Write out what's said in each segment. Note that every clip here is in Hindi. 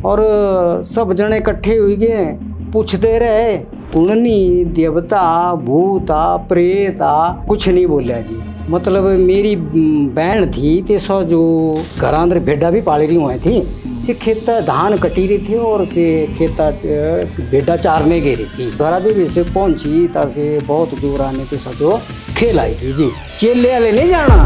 और सब जने इकट्ठे हुए गए, पूछते रहे कुणनी देवता भूता प्रेता, कुछ नहीं बोलिया जी। मतलब मेरी बहन थी ते सो जो घर अंदर भेड़ा भी पाल रही हुई थी, से खेता धान कटी रही थी और से खेता भेड़ा चारने गई रही थी। घरा देवी से पहुंची ता से बहुत जोर आने ते सो खेल आई थी जी। चेले वाले नहीं जाना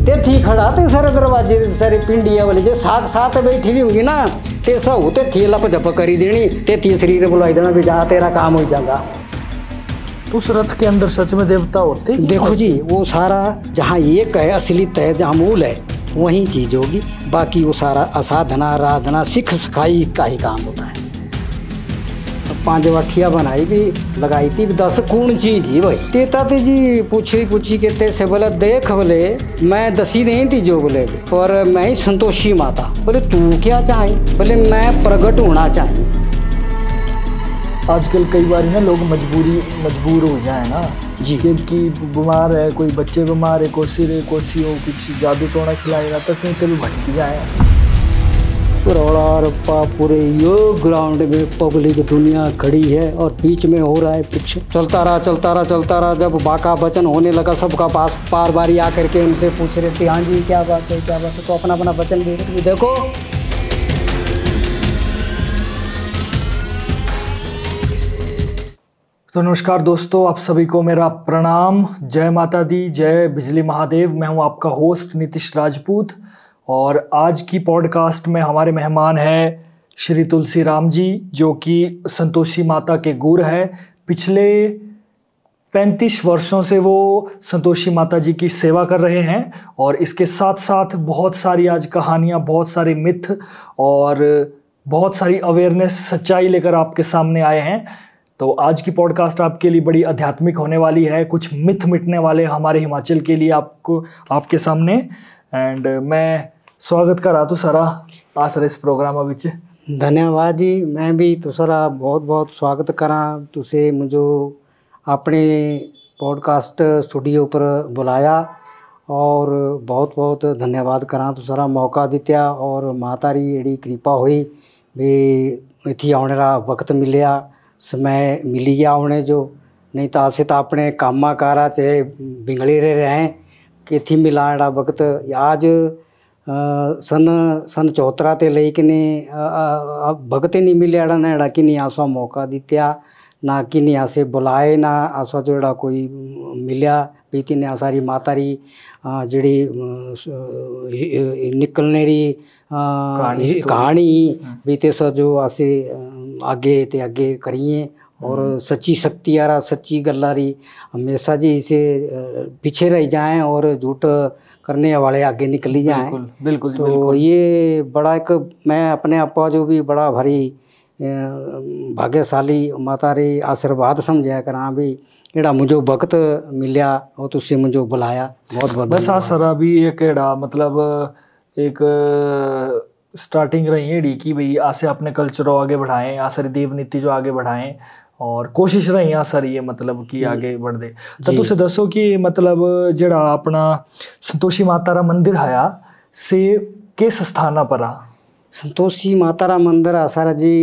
ते थी खड़ा ते सारे दरवाजे सारे पिंडिया वाले जो साथ बैठी हुई होंगी ना ते सब होते थी लप झप करी देनी ते तीसरी बुलाई देना भी जा तेरा काम हो जाएगा। उस रथ के अंदर सच में देवता होते? देखो जी, वो सारा जहाँ एक है असलियत है, जहाँ मूल है वही चीज होगी, बाकी वो सारा असाधना आराधना सिख सिखाई का ही काम होता है। 5 वठिया बनाई भी लगाई थी 10 कौन चीज ही भाई। तेता ते जी पूछी के ते से बोले देख बोले मैं दसी नहीं थी जो बोले, पर मैं ही संतोषी माता। बोले तू क्या चाहे? बोले मैं प्रकट होना चाहिए। आजकल कई बार ना लोग मजबूर हो जाए ना जी, कि बीमार है, कोई बच्चे बीमार है, कोसी हो कुछ जादू टोना खिलाएगा तो से कभी भटक जाए। पूरे यो ग्राउंड में पब्लिक दुनिया खड़ी है और बीच में हो रहा है पीछे चलता रहा। जब बाका वचन होने लगा सबका पास पार बारी आकर के उनसे पूछ रहे थे हाँ जी क्या बात है तो अपना वचन दे रहे थे। देखो तो नमस्कार दोस्तों, आप सभी को मेरा प्रणाम। जय माता दी, जय बिजली महादेव। मैं हूं आपका होस्ट नीतीश राजपूत और आज की पॉडकास्ट में हमारे मेहमान हैं श्री तुलसी राम जी, जो कि संतोषी माता के गुरु है। पिछले 35 वर्षों से वो संतोषी माता जी की सेवा कर रहे हैं और इसके साथ साथ बहुत सारी आज कहानियाँ, बहुत सारे मिथ और बहुत सारी अवेयरनेस सच्चाई लेकर आपके सामने आए हैं। तो आज की पॉडकास्ट आपके लिए बड़ी आध्यात्मिक होने वाली है, कुछ मिथ मिटने वाले हमारे हिमाचल के लिए आपके सामने। एंड मैं स्वागत करा तो सारा आसर इस प्रोग्राम विच। धन्यवाद जी, मैं भी तो सारा बहुत स्वागत करा तुसे मुझे अपने पॉडकास्ट स्टूडियो पर बुलाया और बहुत धन्यवाद करा तो सारा मौका दित्या और मातारी एड़ी कृपा हुई भी इत्थे आने का वक्त मिलिया, समय मिली गया उन्हें, जो नहीं तो अस तो अपने कामा कारा चाहे बिंगड़े रहे कि थी मिला वक्त। आज सन 74 ते ले कि भगत नहीं मिले ना कि नहीं आसो मौका दित्या ना कि नहीं आसे बुलाए ना आसो जोड़ा कोई मिलिया भी तीन आसारी मातारी जड़ी निकलने री कहानी बीते सो जो आसे आगे करिए और सच्ची शक्ति आ रहा सच्ची गल्लारी हमेशा जी इसे पीछे रह जाएं और झूठ करने वाले आगे निकली जाएं। बिल्कुल तो बिल्कुल। ये बड़ा एक मैं अपने आपा जो भी बड़ा भारी भाग्यशाली माता रे आशीर्वाद समझा करा भी एड़ा मुझे वक्त मिलिया और तुझसे मुझे बुलाया। बहुत बस आ सरा भी एक एड़ा मतलब एक स्टार्टिंग रही है कि भाई आसे अपने कल्चर को आगे बढ़ाएं, आसरी देव नीति जो आगे बढ़ाएं और कोशिश रही आ सर ये मतलब कि आगे बढ़ दे। तो तुसे दसो कि मतलब जेड़ा अपना संतोषी माता रा मंदिर है से किस स्थान पर आ? संतोषी माता रा मंदिर आसारा जी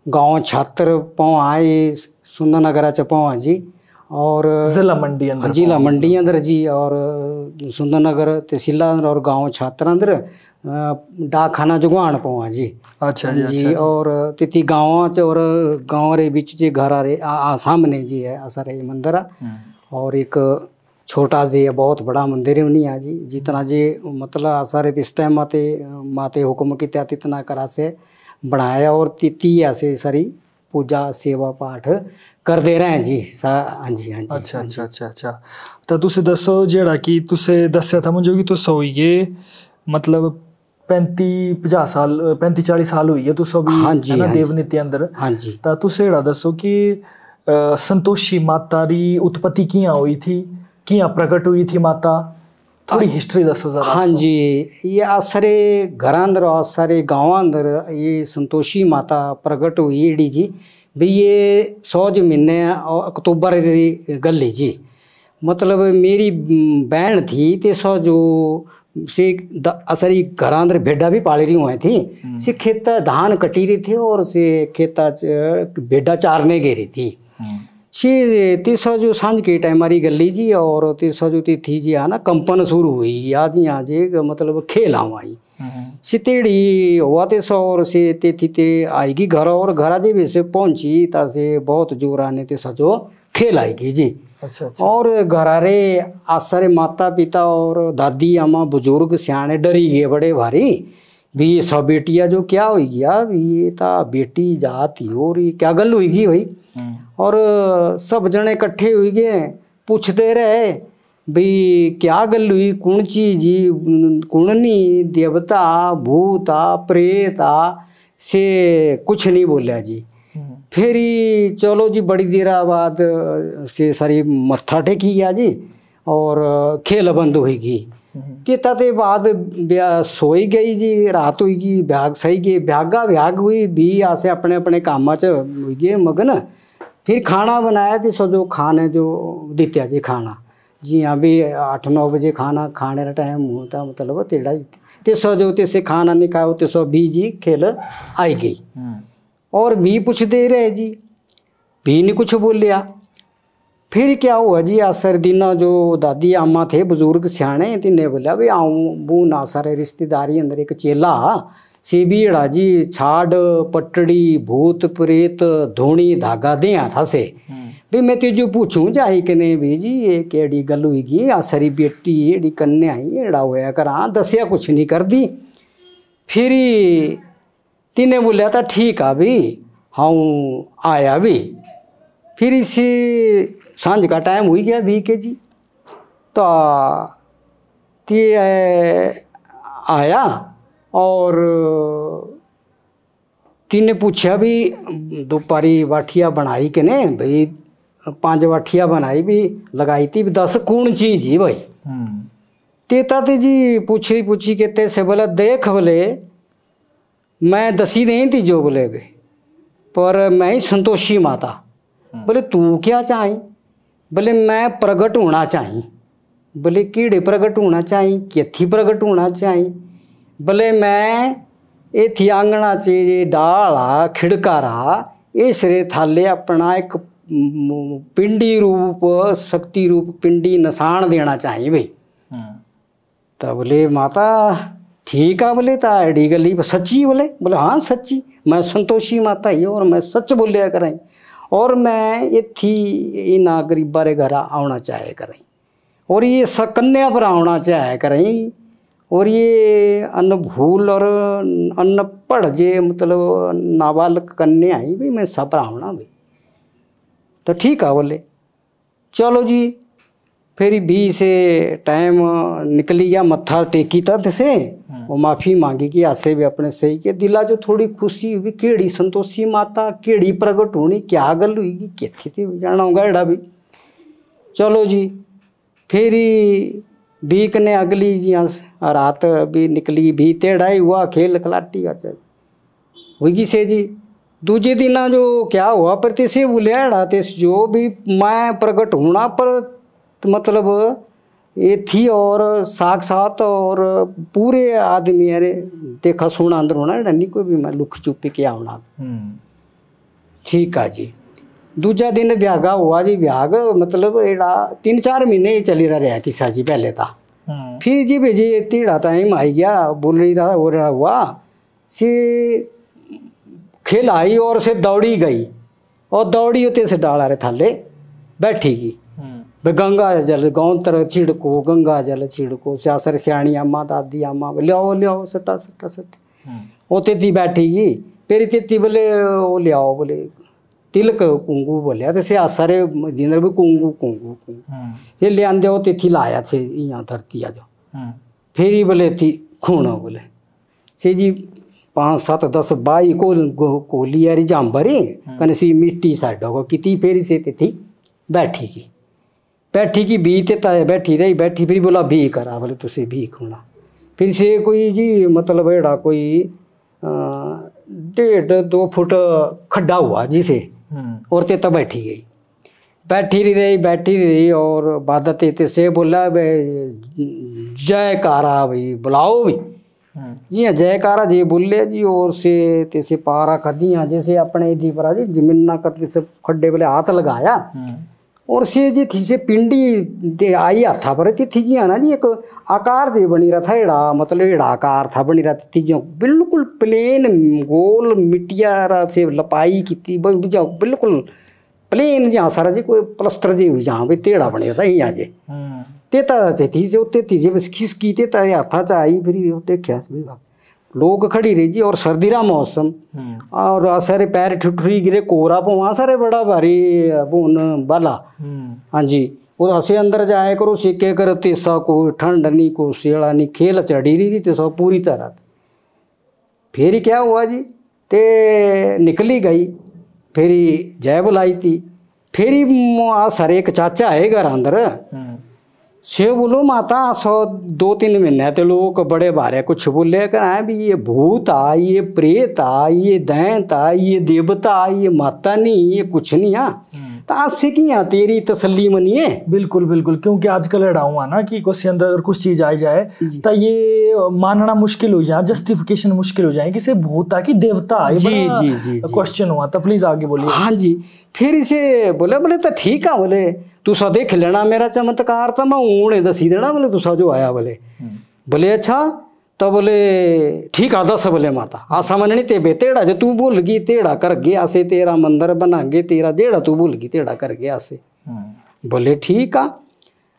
गाँव छात्र पाँव आए सुंदरनगर च पाँव जी और जिला मंडी अंदर जी और सुंदरनगर तहसील अंदर और गाँव छात्र अंदर डाकखाना जुगान पावा जी। अच्छा जी, जी अच्छा। और तिथि गाँव और गाँव रे बीच जी घर आ रहे सामने जी है ऐसा रे मंदिर और एक छोटा जी है बहुत बड़ा मंदिर है नहीं जी जितना जी मतलब सारे तिस्ते माते हुक्म की त्या तितना करा से बनाया और तिथि ऐसे सारी पूजा सेवा पाठ कर दे रहे हैं जी। हाँ जी। अच्छा। तो तुसे दसो जेड़ा कि तुसे दस्या था मुझे कि तुसो ये मतलब 35-40 साल हुई है तुसो भी है ना देवनीति अंदर। हाँ जी। तो तुसे एड़ा दसो कि संतोषी माता री उत्पत्ति किया हुई थी, किया प्रकट हुई थी माता, थोड़ी हिस्ट्री दसो जरा। हाँ जी, ये आसरे घर अंदर आसरे गाँव अंदर ये संतोषी माता प्रकट हुई एडी जी भी ये 100 महीने अक्टूबर की गल है जी। मतलब मेरी बहन थी ते सो जो से असरी घर अंदर भेडा भी पाल रही हुई थी। से खेता धान कटी रही थी और से खेता भेडा चारने गई रही थी। से तीसरा जो सांझ के टाइम मारी गली जी और तीसरा जो थी जी है ना कंपन शुरू हुई आज यहाँ जे मतलब खेल आऊँ आई सितेड़ी हुआ थे सौ और से ते आएगी घर और घर जे भी से पहुंची ता से बहुत जोर आने ते सजो खेल आएगी जी। अच्छा, अच्छा। और घरारे आसरे माता पिता और दादी अम्मा बुजुर्ग सियाने डरी गए बड़े भारी भी सब बेटिया जो क्या हुई गया ये ता बेटी जाती हो रही क्या गल हुई गई भाई। और सब जने इकट्ठे हुई गए पूछते रहे भाई क्या गल हुई कौन चीज कुणनी देवता भूता प्रेता से कुछ नहीं बोलिया जी। फिर चलो जी बड़ी देर बाद से सारी मत्था टेकी गया जी और खेल बंद हुई तेता ते बाद सोई गई जी रात हुई गई भ्याग सही गई भ्याग हुई भी आसे अपने अपने कामा च हुई गए मगन। फिर खाना बनाया थी सो जो खाने जो दित्या जी खाना जी हाँ भी 8-9 बजे खाना खाने का टाइम होता मतलब तेड़ा ते सो जो ते खाना निकालो ते सो भी जी खेल आई गई और भी पूछ दे रहे जी भी नहीं कुछ बोलिया। फिर क्या हुआ जी आसर दिन जो दादी अम्मा थे बुजुर्ग सियाने तिन्हें बोलिया भाई आऊँ बू ना सारे रिश्तेदारी अंदर एक चेला से भी एड़ा जी छाड़ पटड़ी भूत प्रेत धोनी धागा दिया था से भी मैं तुझे पूछूं जाही कि नहीं भी जी ये केड़ी गल हुई आसरी बेटी एड़ी कन्या ही एड़ा होया करा दसिया कुछ नहीं कर दी। फिर तिने बोलिया था ठीक है भी हाँ आया भी। फिर इसी सांझ का टाइम हुई गया भी के जी तो ते आया और तिने पूछा भी दोपहरी वाठिया बनाई कि नहीं भाई 5 वाठिया बनाई भी लगाई थी 10 कौन चीज ही भाई। तेता ते जी पूछी के ते से बोला देख बोले मैं दसी नहीं थी जो बोले बे पर मैं ही संतोषी माता। बोले तू क्या चाही बोले मैं प्रगट होना चाही। बोले कीड़े प्रगट होना चाही कैथी प्रगट होना चाही बोले मैं ये थी आंगना चे डाला खिड़कारा इसरे थाले अपना एक पिंडी रूप शक्ति रूप पिंडी नसान देना चाहिए भाई। तो बोले माता ठीक है बोले ता एडी गली सच्ची बोले हाँ सच्ची मैं संतोषी माता ही और मैं सच बोलिया करें और मैं ये थी इन गरीबा रे घर आना चाहे करें और ये सकन्या पर आना चाहे करें और ये अन्न भूल और अन्न पढ़ जे मतलब नाबालक कन्या ही भी मैं सब आना भाई। तो ठीक है बोले चलो जी। फिर भी से टाइम निकली गया मत्था टेकी तथ से वो माफ़ी मांगी कि ऐसे भी अपने सही के दिला जो थोड़ी खुशी हुई केड़ी संतोषी माता केड़ी प्रगट होनी क्या गल हुई कैथी थी जाना होगा एड़ा भी। चलो जी फिर भी कने अगली जी रात भी निकली भी तेड़ा ही हुआ खेल खलाटी का चल हुई से जी। दूजे दिन जो क्या हुआ पर तिसे बोलिया एड़ा तिस जो भी मैं प्रगट होना पर मतलब ये थी और साक्षात और पूरे आदमी अरे देखा सुना अंदर होना एड़ा नहीं कोई भी मैं लुक चुपी के आना। ठीक है जी। दूजा दिन ब्यागा हुआ जी ब्याग मतलब एड़ा 3-4 महीने ही चली रहा किस्सा जी पहले था। फिर जी भेजे तीड़ा टाइम आई गया बोल रही रहा हो रहा हुआ से खेल आई और से दौड़ी गई और दौड़ी होते से डाला रे थाले बैठी गई भाई गंगा जल गाँव तरह छिड़को गंगा जल छिड़को स्यासर सियाणी अम्मा दादी अम्मा लियाओ सट्टा सट्टा सट्टा वो तेती बैठी गई फिर तेती बोले वो लियाओ बोले तिलक कुंगू बोलिया तो स्यासर दिन भी कुंगू ये ले आंदे वो तेथी लाया थे यहाँ धरती आ जाओ फिर ही बोले थी खूणो बोले से जी 5-7-10 बाई को लिया री जाम्बरी कने सी मिट्टी साइडों को किती फेरी से थी बैठी की भी तेता बैठी रही बैठी फिर बोला भी करा बोले तुसे भी खूना फिर से कोई जी मतलब एड़ा कोई 1.5-2 फुट खड्डा हुआ जिसे और तेता बैठी गई बैठी रही और बादत ते से बोला जयकारा भाई बुलाओ भी। जी हाँ जयकारा जी बोले जी और से तैसे पारा कर दिया जैसे अपने दी परा जी जमीन ना करते से खड्डे वाले हाथ लगाया और से जी थी से पिंडी दे आई हाथा पर थी जी ना जी एक आकार दे बनी रहा था एड़ा मतलब एड़ा आकार था बनी रहा थी जो बिल्कुल प्लेन गोल मिट्टिया से लपाई की बिल्कुल प्लेन जहाँ सारा जी कोई प्लस्तर जी हुई जहाँ भी तेड़ा बने था यहाँ जे तेता थी से उते थी जे बस खिसकी तेता हाथा च आई फिर देखा लोग खड़ी रही जी और सर्दी रा मौसम और सारे पैर ठुठरी गिरे कोहरा वहाँ सारे बड़ा भारी बुन बाला। हाँ जी वो हसे अंदर जाए करो सीखे कर तेसा को ठंड नहीं को शेड़ा नहीं खेल चढ़ी रही थी तेसा पूरी तरह। फिर क्या हुआ जी ते निकली गई फिर जय बुलाई थी फिर आ सर एक चाचा है घर अंदर से बोलो माता 2-3 महीने तो लोग बड़े बारे कुछ बोले कर भी ये भूत आ ये प्रेत आ ये दैंत आ ये देवता आ ये माता नहीं ये कुछ नहीं आ तो आज से की यहाँ तेरी तसल्ली मनिए। बिल्कुल बिल्कुल क्योंकि आजकल एड़ा हुआ ना कि कुछ अंदर अगर कुछ चीज आ जाए तो ये मानना मुश्किल हो जाए जस्टिफिकेशन मुश्किल हो जाए कि से भूत आ कि देवता आ। जी जी जी क्वेश्चन हुआ तो प्लीज आगे बोलिए। हाँ जी फिर इसे बोले तो ठीक है बोले तू सा देख लेना मेरा चमत्कार था मैं ऊँड़े दसी देना बोले तू सा जो आया बोले अच्छा तो बोले ठीक है दस बोले माता आसा मन नहीं तेबे तेड़ा जो तू भूल गई तेड़ा कर गया से तेरा मंदिर बना गे तेरा जेड़ा तू भूल गई तेड़ा कर गया से बोले ठीक है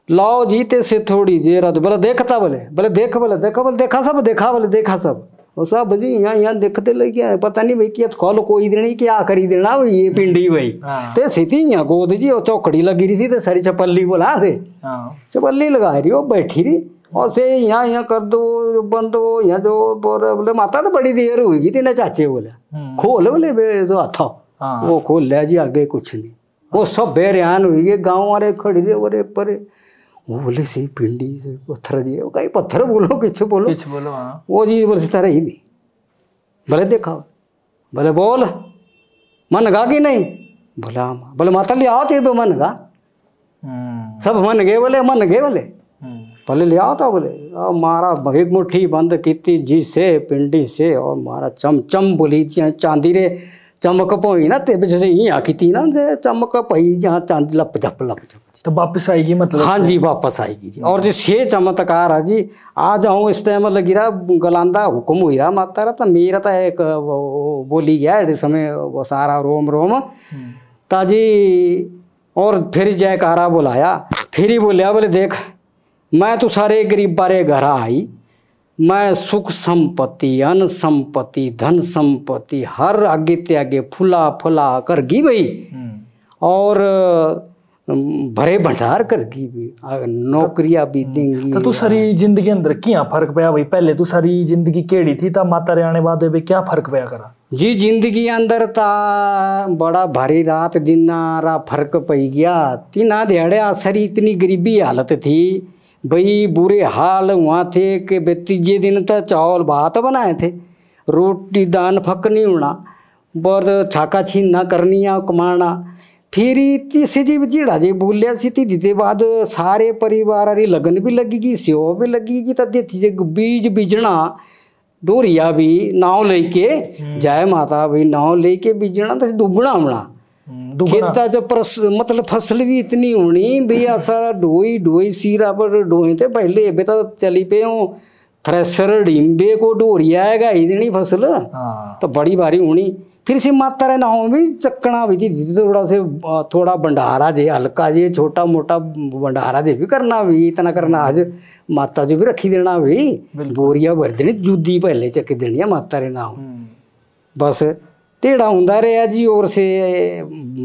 लाओ जीते से थोड़ी देर बोले देखता बोले देखा सब देखा सब वो सब भाई यहाँ देखते लगे पता नहीं भाई क्या खोल कोई देनी क्या करी देना भाई ये पिंडी भाई ते सीधी यहाँ गोद जी और चौकड़ी लगी रही थी तो सारी चपल्ली बोला से चपल्ली लगा रही हो बैठी रही और से यहाँ कर दो बंद हो यहाँ जो बोले माता तो बड़ी देर हुई तेने चाचे बोले खोल बोले जो हाथा वो खोल लिया जी आगे कुछ नहीं वो सब बेरियान हुई गए गाँव वाले खड़ी रहे बोले परे वो बोले से पिंडी से पत्थर जी कहीं पत्थर बोलो किछ बोलो वो जी बोले सितारा ही नहीं बोले देखा बोले बोल मन गा कि नहीं बोला बोले माता ले आओ तो मन गा सब मन गए बोले पहले ले आओ था बोले मारा एक मुट्ठी बंद की जी से पिंडी से और मारा चम बोली चांदी रे चमक पोई ना ते जैसे यहाँ की थी ना से चमक पई जहाँ चांदी लप झप तो वापस आएगी मतलब। हाँ जी वापस आएगी जी और जो छे चमत्कार है जी आ जाऊँ इस टाइम लगी रहा गलांदा हुक्म हुई रहा माता रहा तो मेरा तो एक बोली गया जिस समय वो सारा रोम ताजी और फिर जयकारा बुलाया फिर ही बोलिया बोले देख मैं तो सारे गरीब बारे घर आई मैं सुख संपत्ति अन्न संपत्ति धन संपत्ति हर आगे ते आगे फुला कर गी भाई और भरे भंडार कर गी भी नौकरियां भी देंगी। तो तू सारी जिंदगी अंदर क्या फर्क पया भाई पहले तू सारी जिंदगी केड़ी थी ता माता रे आने बाद क्या फर्क पया करा जी जिंदगी अंदर ता बड़ा भारी रात दिन रा फर्क पई गया तीना दिहाड़े आसरी इतनी गरीबी हालत थी भाई बुरे हाल वहाँ थे कि तीजे दिन तो चावल भात बनाए थे रोटी दान फक नहीं होना बर छाका छीन ना करनी कमाना फिर तीसरी जी जीड़ा जी बोलिया सी ती दीते बाद सारे परिवार री लगन भी लगेगी सेवा भी लगेगी तो देती जे बीज बीजना डोरिया भी नाव लेके जय माता भाई नाव लेके बीजना तो दुगना होना खेता जो मतलब फसल भी इतनी होनी भैया सारा डोई सीरा पर डोए थे पहले अभी तो चली पे हूँ थ्रेसर डिम्बे को डोरिया है गाई देनी फसल तो बड़ी भारी होनी फिर से माता रे नाव भी चक्कना भी थी थोड़ा भंडारा जे हल्का जे छोटा मोटा भंडारा जे भी करना भी इतना करना आज माता जो भी रखी देना भी बोरिया भर देनी जूदी पहले चक्की देनी है माता रे नाव बस तेड़ा होंदा रहा जी और से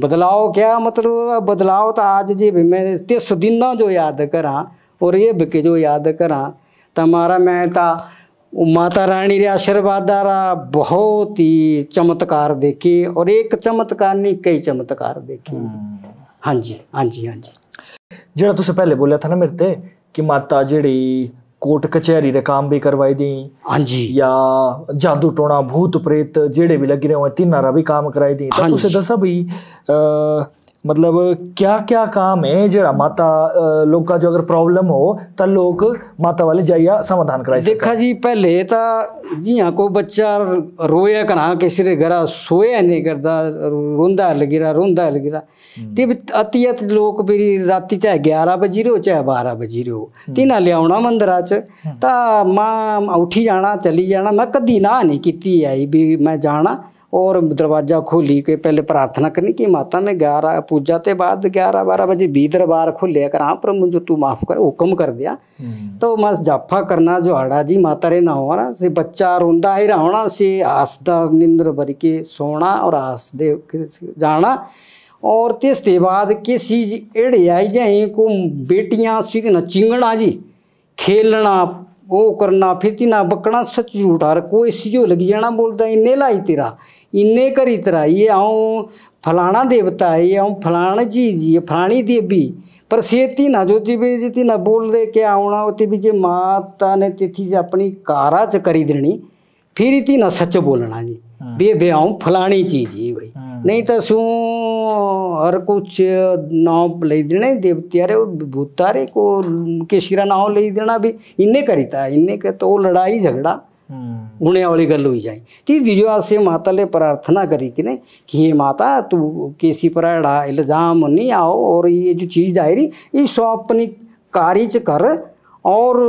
बदलाव क्या मतलब बदलाव तो आज जी मैं 30 दिन जो याद करा और ये बिके जो याद करा तमारा मैं ता माता रानी रे आशीर्वाद रा बहुत ही चमत्कार देखे और एक चमत्कार नहीं कई चमत्कार देखे। हाँ जी जरा तुसे पहले बोला था ना मेरे ते कि माता जेड़ी कोर्ट कचहरी रे काम भी करवाई दी हाँ जी या जादू टोना भूत प्रेत जेड़े भी लगी रहे तीनारा भी काम कराई दी। तो तुसे दसा भाई मतलब क्या क्या काम है जेड़ा माता लोग का जो अगर प्रॉब्लम हो तो लोग माता वाले जाइया समाधान कराई देखा जी पहले तो जी हाँ को बच्चा रोया कना किसी रे घर सोया नहीं करता रोंदा लगी रहा ते अतियत लोग फिर राती चाहे 11 बजी रहो चाहे 12 बजी रहो तिना लिया मंदिरा च ता मां उठी जाना चली जाना मैं कदी ना नहीं की आई भी मैं जाना और दरवाजा खोली के पहले प्रार्थना करनी कि माता में 11 पूजा के बाद 11-12 बजे भी दरबार खोलिया कर पर मुझे तू माफ कर हुक्म कर दिया तो मैं जाफा करना जो आड़ा जी माता रे ना होना से बच्चा रोंदा ही रहना से आसदा निंद्र भर के सोना और आस दे जाना और त्यसके बाद किसी एड़े आई जाए को बेटियां सीखना चिंगना जी खेलना वो करना फिर तीना बकना सच झूठा कोई सीओ लगी जाना बोलता इन्ने लाई तेरा इन्ने करी तेरा ये आऊँ फलाना देवता है ये आऊँ फलाना चीज ये फलानी देवी पर से तीना जो जी तीना बोल दे के आना होती भी जे माता ने तिथि अपनी कारा च करी देनी फिर तीना सच बोलना जी बे आऊँ फलानी चीज ही भाई नहीं तो शू हर कुछ नाव ले देने देवतियारे भूतारे को किसी का नाव ले देना भी इन्ने करीता इन्ने के तो लड़ाई झगड़ा होने वाली गल हुई जाए ती दिजो से माता ले प्रार्थना करी कि ने कि ये माता तू किसी पर एड़ा इल्जाम नहीं आओ और ये जो चीज़ आई रही ये सो अपनी कारिच कर और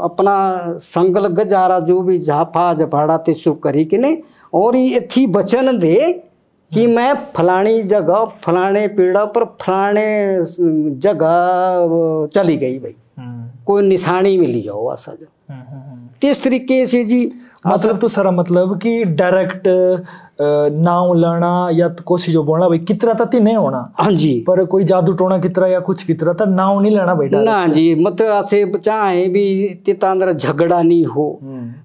अपना संकल्प गजारा जो भी झाफा झपाड़ा ते सो करी कि ने और ये थी वचन दे कि मैं फलानी जगह फलाने पेड़ा पर फलाने जगह चली गई भाई कोई निशानी मिली जाओ ऐसा जो इस तरीके से जी मतलब तो सारा मतलब कि डायरेक्ट नाव लाना या तो कोशिश जो बोलना भाई कितना तक नहीं होना हाँ जी पर कोई जादू टोना कितना या कुछ कितना था नाव नहीं लेना बेटा ना जी मतलब ऐसे चाहे भी तिता अंदर झगड़ा नहीं हो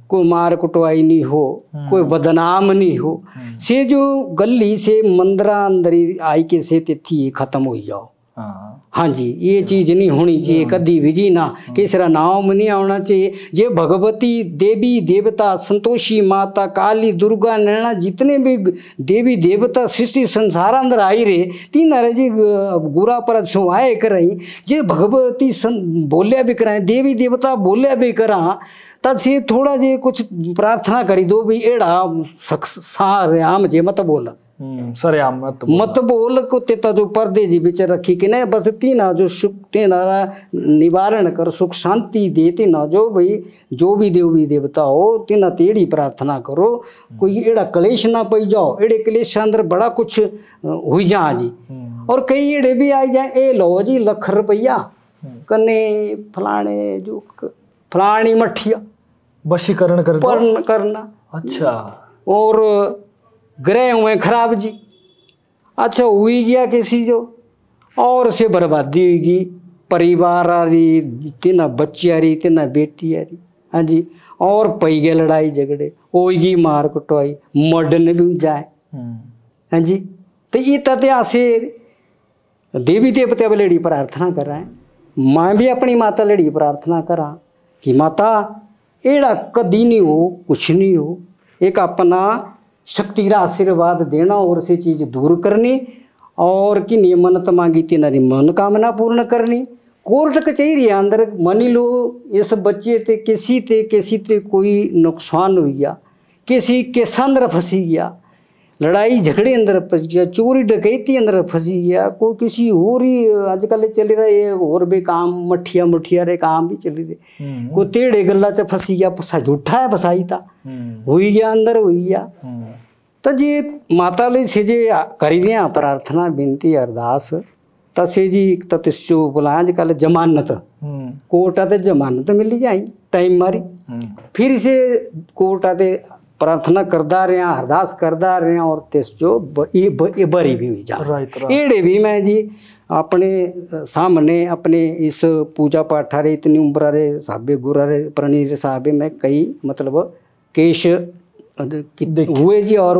कोई मार कुटवाई नहीं हो कोई बदनाम नहीं हो से जो गली से मंदिरा अंदर आई के से तिथि खत्म हो जाओ हाँ जी ये चीज़ नहीं होनी चाहिए कभी भी जी ना किसरा नाम नहीं आना चाहिए जे भगवती देवी देवता संतोषी माता काली दुर्गा नैना जितने भी देवी देवता सृष्टि संसार अंदर आई रहे तीन अरे जी गुरा पर सुहाए कर रही जे भगवती बोलिया भी कराए देवी देवता बोलिया भी करा तब से थोड़ा जे कुछ प्रार्थना करी दो भी एड़ा साम जे मत बोला सरे मत बोल को तेता जो पर्दे जी बिच रखी कि नहीं बस तीना जो सुख तेना निवारण कर सुख शांति दे तीना जो भाई जो भी देवी देवता हो तीना तेड़ी प्रार्थना करो कोई एड़ा कलेश ना पई जाओ एड़े कलेश अंदर बड़ा कुछ हुई जा जी और कई एड़े भी आई जाए ए लो जी लख रुपया कने फलाने जो फलानी मठिया वशीकरण करना अच्छा और ग्रह हुए खराब जी अच्छा हुई गया किसी जो और से बर्बादी हुई परिवार आ रही तीना बच्चे आ रही तीना बेटी आ रही हाँ जी और पई गए लड़ाई झगड़े होगी मार कुटवाई मर्डन भी जाए हाँ जी तो ये तथ्य से देवी देवता लड़ी प्रार्थना कर रहा है मैं भी अपनी माता लड़ी प्रार्थना करा कि माता एड़ा कदी नहीं हो कुछ नहीं हो एक अपना शक्ति का आशीर्वाद देना और से चीज़ दूर करनी और कि नियमनत मांगी तेनारी मनोकामना पूर्ण करनी कोर्ट कचहरी अंदर मानी लो इस बच्चे ते किसी ते कोई नुकसान हो गया किसी के अंदर फंसी गया लड़ाई झगड़े अंदर फंस गया चोरी डकैती अंदर फंसी गया कोई किसी और ही आजकल चल रहा है और भी काम मठिया रे काम भी चल रहे कोई टेढ़े गला च फंसी गया फसा झूठा है फसाई था हुई गया अंदर हुई गया तो जी माता ले से जे करी दिया प्रार्थना विनती अरदास तसे जी तत्सो बोला आजकल जमानत कोर्ट आते जमानत मिली जाए टाइम मारी फिर से कोर्ट आते प्रार्थना करदा रहे अरदास करदा रहे और तेस जो ये बरी भी हुई जा एड़े भी मैं जी अपने सामने अपने इस पूजा पाठ रे इतनी उम्र रे साबे गुरा रे प्रणी रे साबे में कई मतलब केश हुए जी और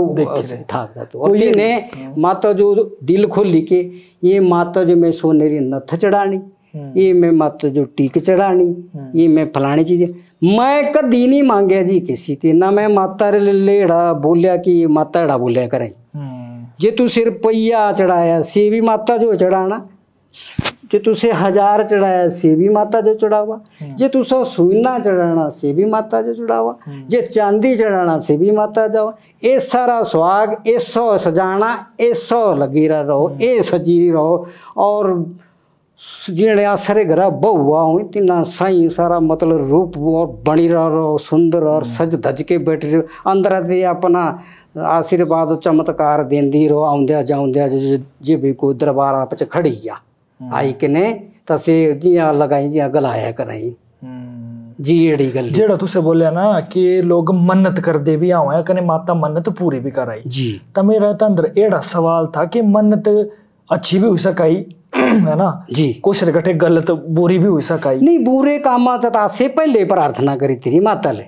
ठाक जाते ने माता जो दिल खोली के ये माता जो मैं सोनेरी नथ चढ़ानी ये मैं माता जो टीक चढ़ानी ये मैं फलानी चीज़ें मैं कदी नहीं मांगया जी किसी ते ना मैं माता रे लेड़ा बोलिया कि माता एड़ा बोलिया करें जे तुसे रुपया चढ़ाया से भी माता जो चढ़ाना, जे तुसे 1000 चढ़ाया से भी माता जो चढ़ावा, जे तुसे सोना चढ़ाना से भी माता जो चढ़ावा, जे चांदी चढ़ाना से भी माता जाओ। ए सारा सुहाग ऐसो सजाना, ऐसो लगी रहो, ए सजी रहो। और जिने आसरे घर बहुआ हुई तिना साई सारा मतलब रूप और बनी रहो सुंदर और सज धज के बैठ रहो। अंदर से अपना आशीर्वाद चमत्कार देंदी रहो। आउंदिया जाउंदिया जे भी कोई दरबार आप खड़ी जा आई कि ने तसे जिया लगाई जिया गलाया कराई जी। एड़ी गल जेड़ा तुसे बोलिया ना कि लोग मन्नत कर दे भी आवे कने माता मन्नत पूरी भी कराई जी। तो मेरा अंदर एड़ा सवाल था कि मन्नत अच्छी भी हो सकाई है ना जी, कुछ रगटे गलत बुरी भी हो सकाई नहीं। बुरे कामा ता से पहले प्रार्थना करी थी माता ले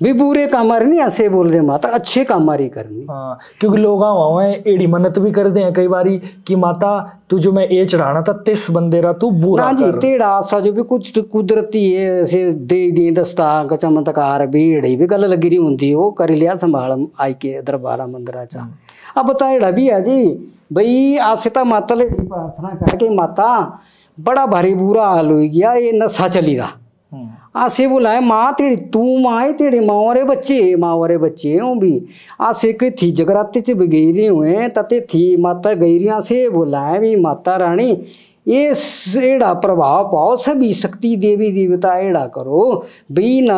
भी बुरे कामारी नहीं ऐसे बोल रहे माता अच्छे कामारी करनी। हाँ, क्योंकि लोग आवे एड़ी मन्नत भी कर दे हैं कई बारी कि माता तू जो मैं ए चढ़ाना था तिस बंदे रा तू बुरा जी कर। तेरा आशा जो भी कुछ कुदरती है ऐसे दे दी दस्ता का चमत्कार भी एड़ी भी गल लगी रही होंगी वो कर लिया संभाल आई के दरबारा मंदिरा चा। अब बता एड़ा भी है जी भाई आसिता माता ले प्रार्थना करके माता बड़ा भारी बुरा हाल हो गया ये नशा चली रहा। आसे बोला माँ तेरी तू माँ है तेरे माँ वारे बच्चे हूँ भी आसे के थी जगराते च गई हुए तते थी माता गई से बोला है भी माता रानी ये एड़ा प्रभाव पाओ सभी शक्ति देवी देवता एड़ा करो भाई ना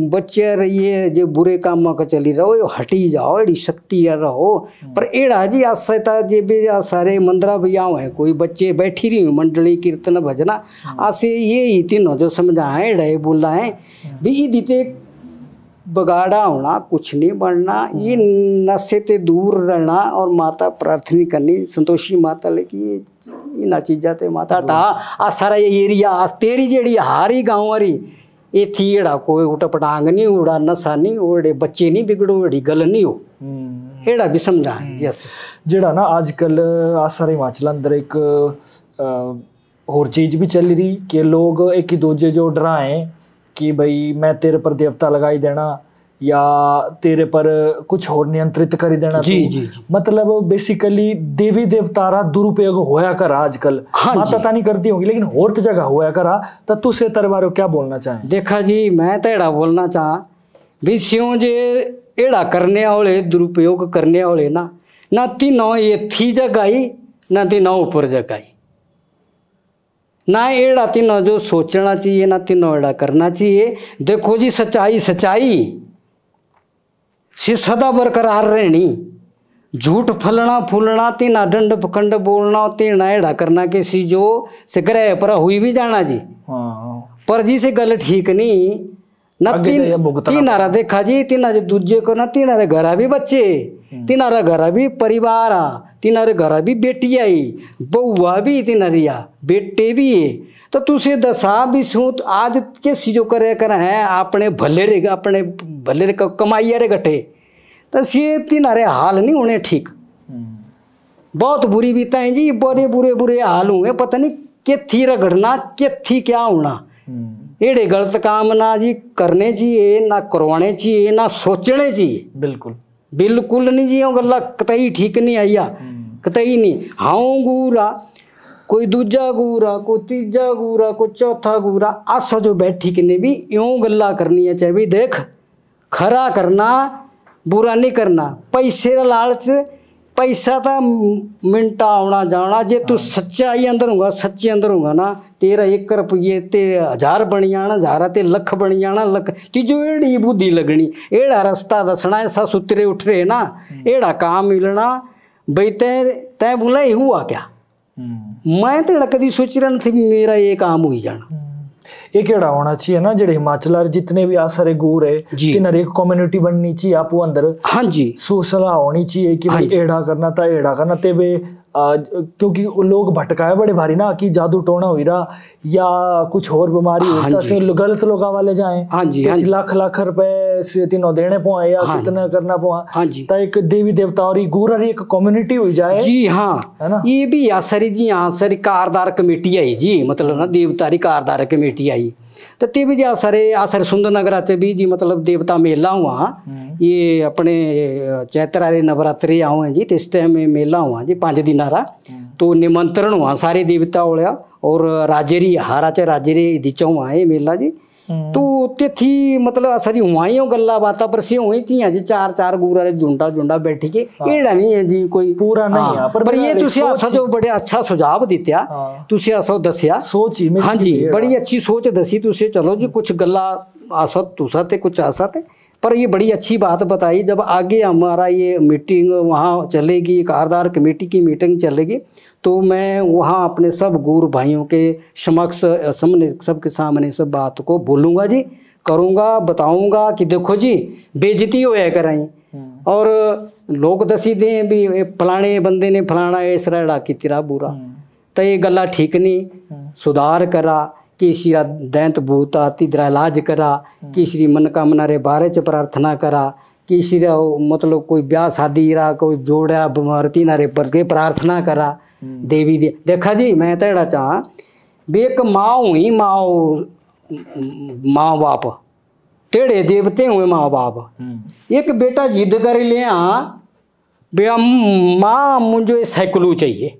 बच्चे रहिए जो बुरे काम का चली रहो हटी जाओ एड़ी शक्ति रहो। पर एड़ा जी आशा जे भी सारे मंदिरा भैया है कोई बच्चे बैठी रही मंडली कीर्तन भजना आसे ये ही तीनों जो समझाए एड़ा बोला है भी दीते बगाड़ा होना कुछ नहीं बनना ये नशे ते दूर रहना और माता प्रार्थना करनी संतोषी माता लेकी इना चीजा ते माता टा आ सारा ये एरिया आ तेरी जेड़ी हारी गाँव वारी ये थी एड़ा कोई उठ पटांग नहीं उड़ा नशा नहीं ओड़े बच्चे नहीं बिगड़ो एड़ी गल नहीं हो एड़ा भी समझा जैसे जेड़ा ना आजकल आ सारे हिमाचल अंदर एक और चीज भी चल रही कि लोग एक ही दूजे जो डराए कि भाई मैं तेरे पर देवता लगाई देना या तेरे पर कुछ और नियंत्रित कर देना। जी, जी, जी। मतलब बेसिकली देवी देवतारा दुरुपयोग होया करा आजकल। हाँ माता ता नहीं करती होगी लेकिन और तो जगह होया करा। तो तू से तेरे बारे क्या बोलना चाहे? देखा जी मैं तो एड़ा बोलना चाह भी स्यों जे एड़ा करने वाले दुरुपयोग करने वाले ना तीनों ये थी जगाई ना तीनों ऊपर जगाई ना एड़ा तीनों जो सोचना चाहिए ना तीनों एड़ा करना चाहिए। देखो जी सच्चाई से सदा बरकरार रहनी झूठ फलना फूलना तीना डंड पखंड बोलना तीना एड़ा करना के सी जो से ग्रह पर हुई भी जाना जी। पर जी से गल ठीक नहीं ना तीनारा देखा जी तीनारे दूजे को ना तीनारे घरा भी बच्चे तीनारा घरा भी परिवार आ तीनारे घरा भी बेटी आई बहुआ भी तीनारिया बेटे भी है। तो तुसे दसा भी सू आज के सीजो करे कर है अपने भले रे कमाइया रे गठे तो सी तीनारे हाल नहीं होने ठीक। बहुत बुरी बीताएं जी बड़े बुरे हाल हुए पता नहीं के थी रगड़ना के थी क्या होना। एड़े गलत काम ना जी करने चाहिए ना करवाने चाहिए ना सोचने चाहिए। बिल्कुल नहीं जी गल्ला कतई ठीक नहीं आइया कतई नहीं। हाँ गुरा कोई दूजा गुरा कोई तीजा गुरा कोई चौथा गुरा आसा जो बैठी के भी यूं गल्ला करनी है चाहे भी देख खरा करना बुरा नहीं करना। पैसे का लालच पैसा तो मिनटा आना जाना जे तू सच्चा ही अंदर होगा सच्चे अंदर होगा ना तेरा 1 रुपये ते 1000 बन जाना 1000 ते लख बन जाना लख तीजो एड़ी बुद्धि लगनी एड़ा रास्ता दसना ऐसा सुतरे उठ रहे ना एड़ा काम मिलना भाई तै बोला ये हुआ क्या मैं तो कभी सोच रहा थी मेरा ये काम हो ही जाना। एक एड़ा होना चाहिए ना जेड़े हिमाचल जितने भी आसरे गुर है तिनारी एक कम्युनिटी बननी चाहिए आपू अंदर। हाँ जी सुसलाह होनी चाहिए कि भाई एड़ा करना था एड़ा करना ते वे क्योंकि लोग भटकाए बड़े भारी ना कि जादू टोना हो रहा या कुछ और बीमारी होता से गलत लोग वाले जाए लाख रुपए से तीनों देने पाए या कितना करना पाए तो एक देवी देवता और गुरर एक कम्युनिटी हो जाए जी। हाँ है ना ये भी आसरी जी आसरी कारदार कमेटी आई जी मतलब ना देवतारी कारदार कमेटी आई तो ते भी जी आसरे सुंदर नगराचे भी जी मतलब देवता मेला हुआ ये अपने चैत्रारे नवरात्रि आओ हैं जी तो इस टाइम में मेला हुआ जी 5 दिन तो निमंत्रण हुआ सारे देवता होया और राजेरी हाराचे राजेरी दिचा हुआ है मेला जी तो ते थी मतलब सारी हुआइयों गल्ला बाता पर से हुई थी जी 4 गुरा झुंडा बैठी के एड़ा नहीं है जी कोई पूरा नहीं है पर ये तुसी आसा जो बड़े अच्छा सुझाव दित्या तुसी आसा दसिया सोच ही हाँ जी बड़ी अच्छी सोच दसी तुसे चलो जी कुछ गल्ला आसा तुसा ते कुछ आसा थे पर ये बड़ी अच्छी बात बताई जब आगे हमारा ये मीटिंग वहाँ चलेगी कारदार कमेटी की मीटिंग चलेगी तो मैं वहाँ अपने सब गुरु भाइयों के समक्ष सबके सामने सब बात को बोलूँगा जी करूँगा बताऊँगा कि देखो जी बेइज्जती होया कराई और लोग दसी दें भी फलाने बंदे ने फलाना ऐसा की तेरा बुरा तो ये गल्ला ठीक नहीं सुधार करा कि श्री दैंत भूत आती दरा इलाज करा कि श्री मनोकामना रे बारे च प्रार्थना करा कि श्री मतलब कोई ब्याह शादी रहा कोई जोड़ा बीमारती ना रे पर के प्रार्थना करा देवी दे देखा जी मैं तो एड़ा चाह बेक माँ हुई माँ बाप टेढ़े देवते हुए माँ बाप एक बेटा जिद कर लिया बे माँ मुझे साइकिलू चाहिए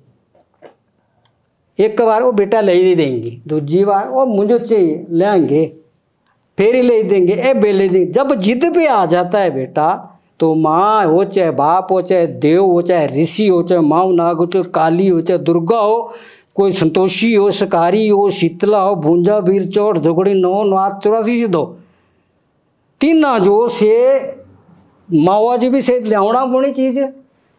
एक बार वो बेटा ले ही देंगे दूसरी बार वो मुझे चाहिए लेंगे फिर ही ले देंगे ए बेले देंगे जब जिद पे आ जाता है बेटा तो माँ हो चाहे बाप हो चाहे देव हो चाहे ऋषि हो चाहे माँ नाग हो चाहे काली हो चाहे दुर्गा हो कोई संतोषी हो शिकारी हो शीतला हो भूंजा वीर चौड़ झुगड़ी 9 नाथ 84 से 2 तीन जो से मावा जी भी से लियावना बुनी चीज़ है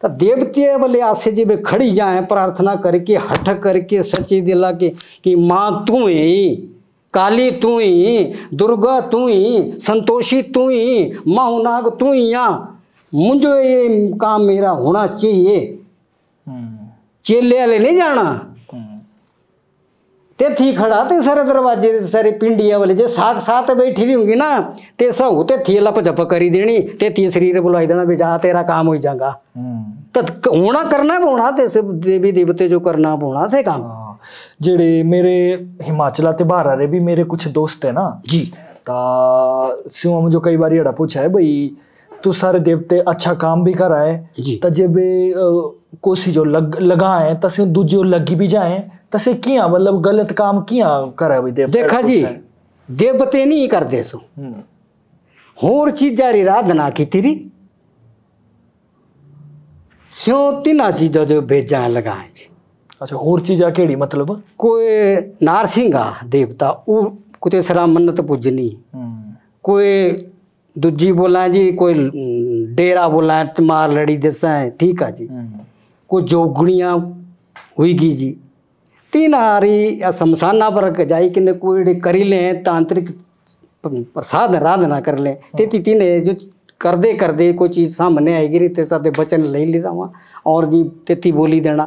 तो देवते बोले आसे जी खड़ी जाए प्रार्थना करके हठ करके सच्ची दिला के कि माँ तू ही काली तू ही दुर्गा तू ही संतोषी तू ही माँ नाग तू ही यहाँ मुझे ये काम मेरा होना चाहिए चेले वाले नहीं जाना ते थी खड़ा ते सारे दरवाजे सारे पिंडिया वाले जो साग साथ बैठी रही होंगी ना ते सब होते थी लप झप करी देनी ते थी शरीर बुलाई देना भी जा तेरा काम हो जाएगा तो होना करना होना ते सब देवी देवते जो करना होना से काम जेड़े मेरे हिमाचल ते बाहर आ रहे भी मेरे कुछ दोस्त है ना जी सिवा मुझे कई बार ये पूछा है भाई तू सारे देवते अच्छा काम भी कर आए तजे कोसी जो लगाए तसे दूजे लगी भी जाए तसे किया मतलब गलत काम किया करे भाई देवते देखा जी देवते नहीं कर दे सो होर चीजा री आराधना की तेरी स्यों तीना चीजा जो भेजा लगाए जी अच्छा होर चीजा केड़ी मतलब कोई नारसिंगा देवता वो कुते सरा मन्नत पूजनी कोई दूजी बोला जी कोई डेरा बोला मार लड़ी जैसा है ठीक है जी कोई जोगणियाँ हुईगी जी तीन हारी या शमशाना पर जाई कि कोई करी लें तांत्रिक प्रसाद आराधना कर लें तेती तीन जो कर दे कोई चीज़ सामने आएगी री तेसा दे बचन ले लेता वहाँ और जी तेती बोली देना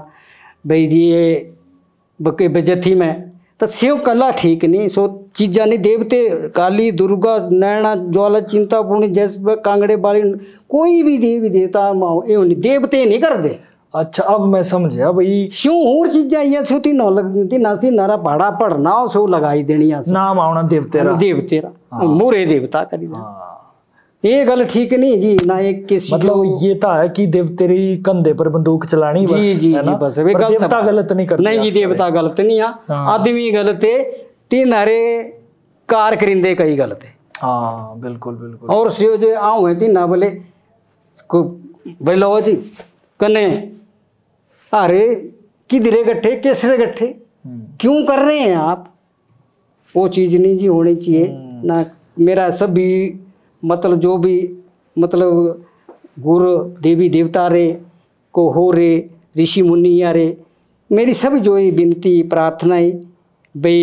भाई जी ये बके बेजथी में तो सेव कला ठीक नहीं सो चीज़ा नहीं देवते काली दुर्गा नैना ज्वाला चिंतापूर्णी जैसे कांगड़े बाली कोई भी देवी देवता ये देवते नहीं कर दे अच्छा अब मैं समझा भाई क्यों और चीज़ा ये सो तीन लगती ना थी नारा पढ़ा पढ़ना सो लगाई देनी नाम आना देवते मोरे देवता करी ये गल ठीक नहीं जी ना एक किसी मतलब ये था है कि देवतेरी कंधे पर बंदूक चलानी बस जी जी जी बस वे देवता गलत नहीं करते नहीं जी देवता गलत नहीं है आदमी गलत है तीन हरे कार करिंदे कई गलत है हाँ बिल्कुल बिल्कुल और से जो आओ है तीन ना बोले को बोलो जी कने अरे किधरे गट्ठे किसरे गट्ठे क्यों कर रहे हैं आप वो चीज़ नहीं जी होनी चाहिए ना मेरा सभी मतलब जो भी मतलब गुरु देवी देवता रे को हो रे ऋषि मुनिया रे मेरी सब जो ये विनती प्रार्थना है भाई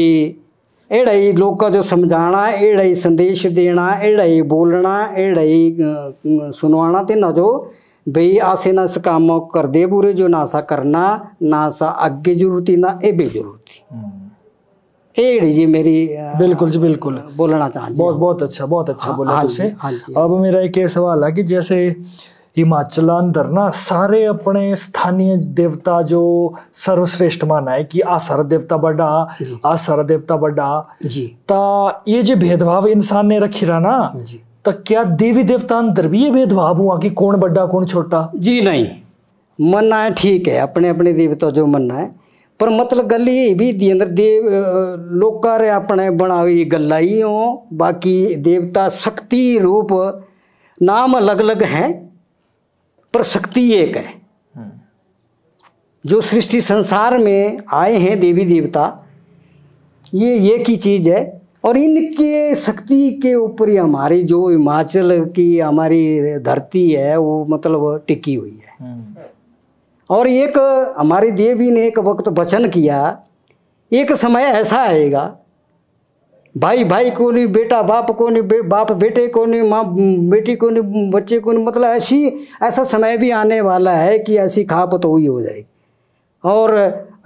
एड़ा ही लोग का जो समझाना एड़ा ही संदेश देना एड़ा ही बोलना एड़ा ही सुनवाना ते ना जो भाई आसे ना से काम कर दे पूरे जो ना सा करना ना सा आगे जरूरत ना ए बेजरूरत एड़ी जी मेरी बिल्कुल जी बिल्कुल बोलना चाहती बहुत बहुत अच्छा बोला तुमसे। हाँ जी। अब मेरा एक सवाल है कि जैसे हिमाचल अंदर ना सारे अपने स्थानीय देवता जो सर्वश्रेष्ठ माना है कि आ सारा देवता बड़ा, आ सारा देवता बड़ा जी। ता ये जो भेदभाव इंसान ने रखी रहा ना जी। तो क्या देवी देवता अंदर भी ये भेदभाव हुआ कि कौन बड़ा कौन छोटा? जी नहीं, मनना है ठीक है, अपने अपने देवता जो मनना है, पर मतलब गल ये भी दी अंदर देव लोका रे अपने बनाई गल्ला ही हो, बाकी देवता शक्ति रूप नाम अलग अलग हैं पर शक्ति एक है। जो सृष्टि संसार में आए हैं देवी देवता, ये एक ही चीज है, और इनके शक्ति के ऊपर ही हमारी जो हिमाचल की हमारी धरती है वो मतलब टिकी हुई है। और एक हमारी देवी ने एक वक्त वचन किया, एक समय ऐसा आएगा भाई भाई को नहीं, बेटा बाप को नहीं, बाप बेटे को नहीं, माँ बेटी को नहीं, बच्चे को नहीं, मतलब ऐसा समय भी आने वाला है कि ऐसी खापत हुई हो जाएगी और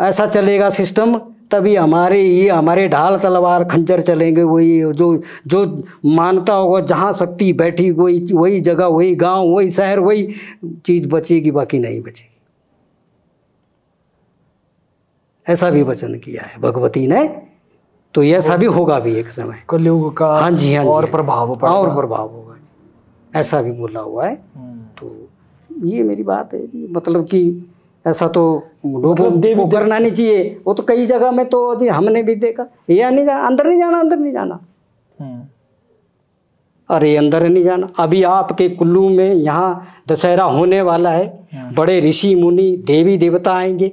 ऐसा चलेगा सिस्टम। तभी हमारे ढाल तलवार खंजर चलेंगे, वही जो मानता होगा जहाँ शक्ति बैठी वही जगह, वही गांव, वही शहर, वही चीज़ बचेगी, बाकी नहीं बचेगी। ऐसा भी वचन किया है भगवती ने, तो ऐसा भी होगा भी एक समय कलयुग का। हाँ जी, हाँ जी, और प्रभाव होगा, ऐसा भी बोला हुआ है। तो ये मेरी बात है कि मतलब कि ऐसा तो लोगों को करना नहीं चाहिए। वो तो कई जगह में तो जी हमने भी देखा, ये नहीं जाना, अंदर नहीं जाना, अंदर नहीं जाना, अरे अंदर नहीं जाना। अभी आपके कुल्लू में यहाँ दशहरा होने वाला है, बड़े ऋषि मुनि देवी देवता आएंगे,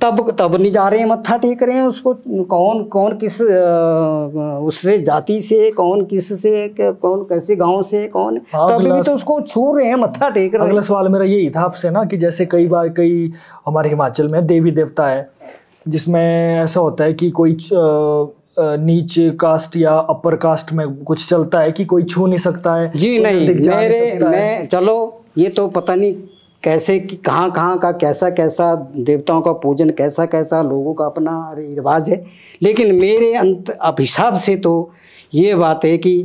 तब नहीं जा रहे हैं, मत्था टेक रहे हैं उसको। कौन किस उससे जाति से, कौन किस से, कौन कैसे गांव से, कौन, तभी भी तो उसको छू रहे हैं, मत्था टेक रहे हैं। अगला सवाल मेरा यही था आपसे ना कि जैसे कई बार कई हमारे हिमाचल में देवी देवता है जिसमें ऐसा होता है कि कोई नीच कास्ट या अपर कास्ट में कुछ चलता है कि कोई छू नहीं सकता है। जी नहीं, मैं चलो ये तो पता नहीं कैसे कि कहाँ का कैसा देवताओं का पूजन कैसा लोगों का अपना रिवाज है, लेकिन मेरे हिसाब से तो ये बात है कि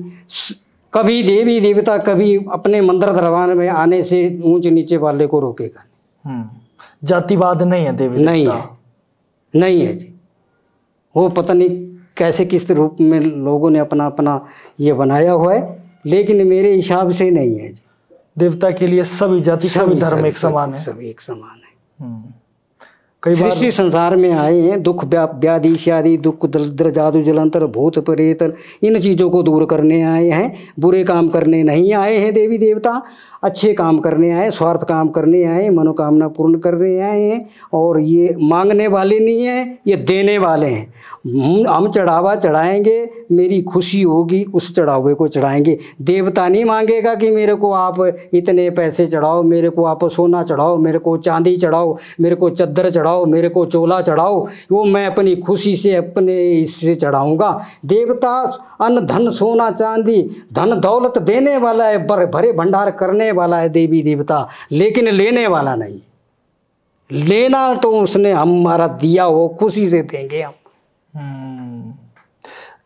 कभी देवी देवता कभी अपने मंदिर दरबार में आने से ऊंच नीचे वाले को रोकेगा। जातिवाद नहीं है देवी देवता, नहीं है जी। वो पता नहीं कैसे किस रूप में लोगों ने अपना ये बनाया हुआ है, लेकिन मेरे हिसाब से नहीं है जी। देवता के लिए सभी जाति सभी धर्म एक समान है, सभी एक समान है। कई बार सृष्टि संसार में आए हैं, दुख व्याधि श्यादि, दुख दरिद्र जादू जलांतर भूत प्रेत, इन चीज़ों को दूर करने आए हैं, बुरे काम करने नहीं आए हैं देवी देवता, अच्छे काम करने आए, स्वार्थ काम करने आए, मनोकामना पूर्ण करने आए हैं। और ये मांगने वाले नहीं हैं, ये देने वाले हैं। हम चढ़ावा चढ़ाएंगे, मेरी खुशी होगी उस चढ़ावे को चढ़ाएंगे। देवता नहीं मांगेगा कि मेरे को आप इतने पैसे चढ़ाओ, मेरे को आप सोना चढ़ाओ, मेरे को चांदी चढ़ाओ, मेरे को चद्दर चढ़ाओ, मेरे को चोला चढ़ाओ, वो मैं अपनी खुशी से अपने इससे चढ़ाऊँगा। देवता अन्न धन सोना चांदी धन दौलत देने वाला है, भरे भंडार करने वाला है देवी देवता, लेकिन लेने वाला नहीं। लेना तो उसने हमारा दिया हो, खुशी से देंगे हम।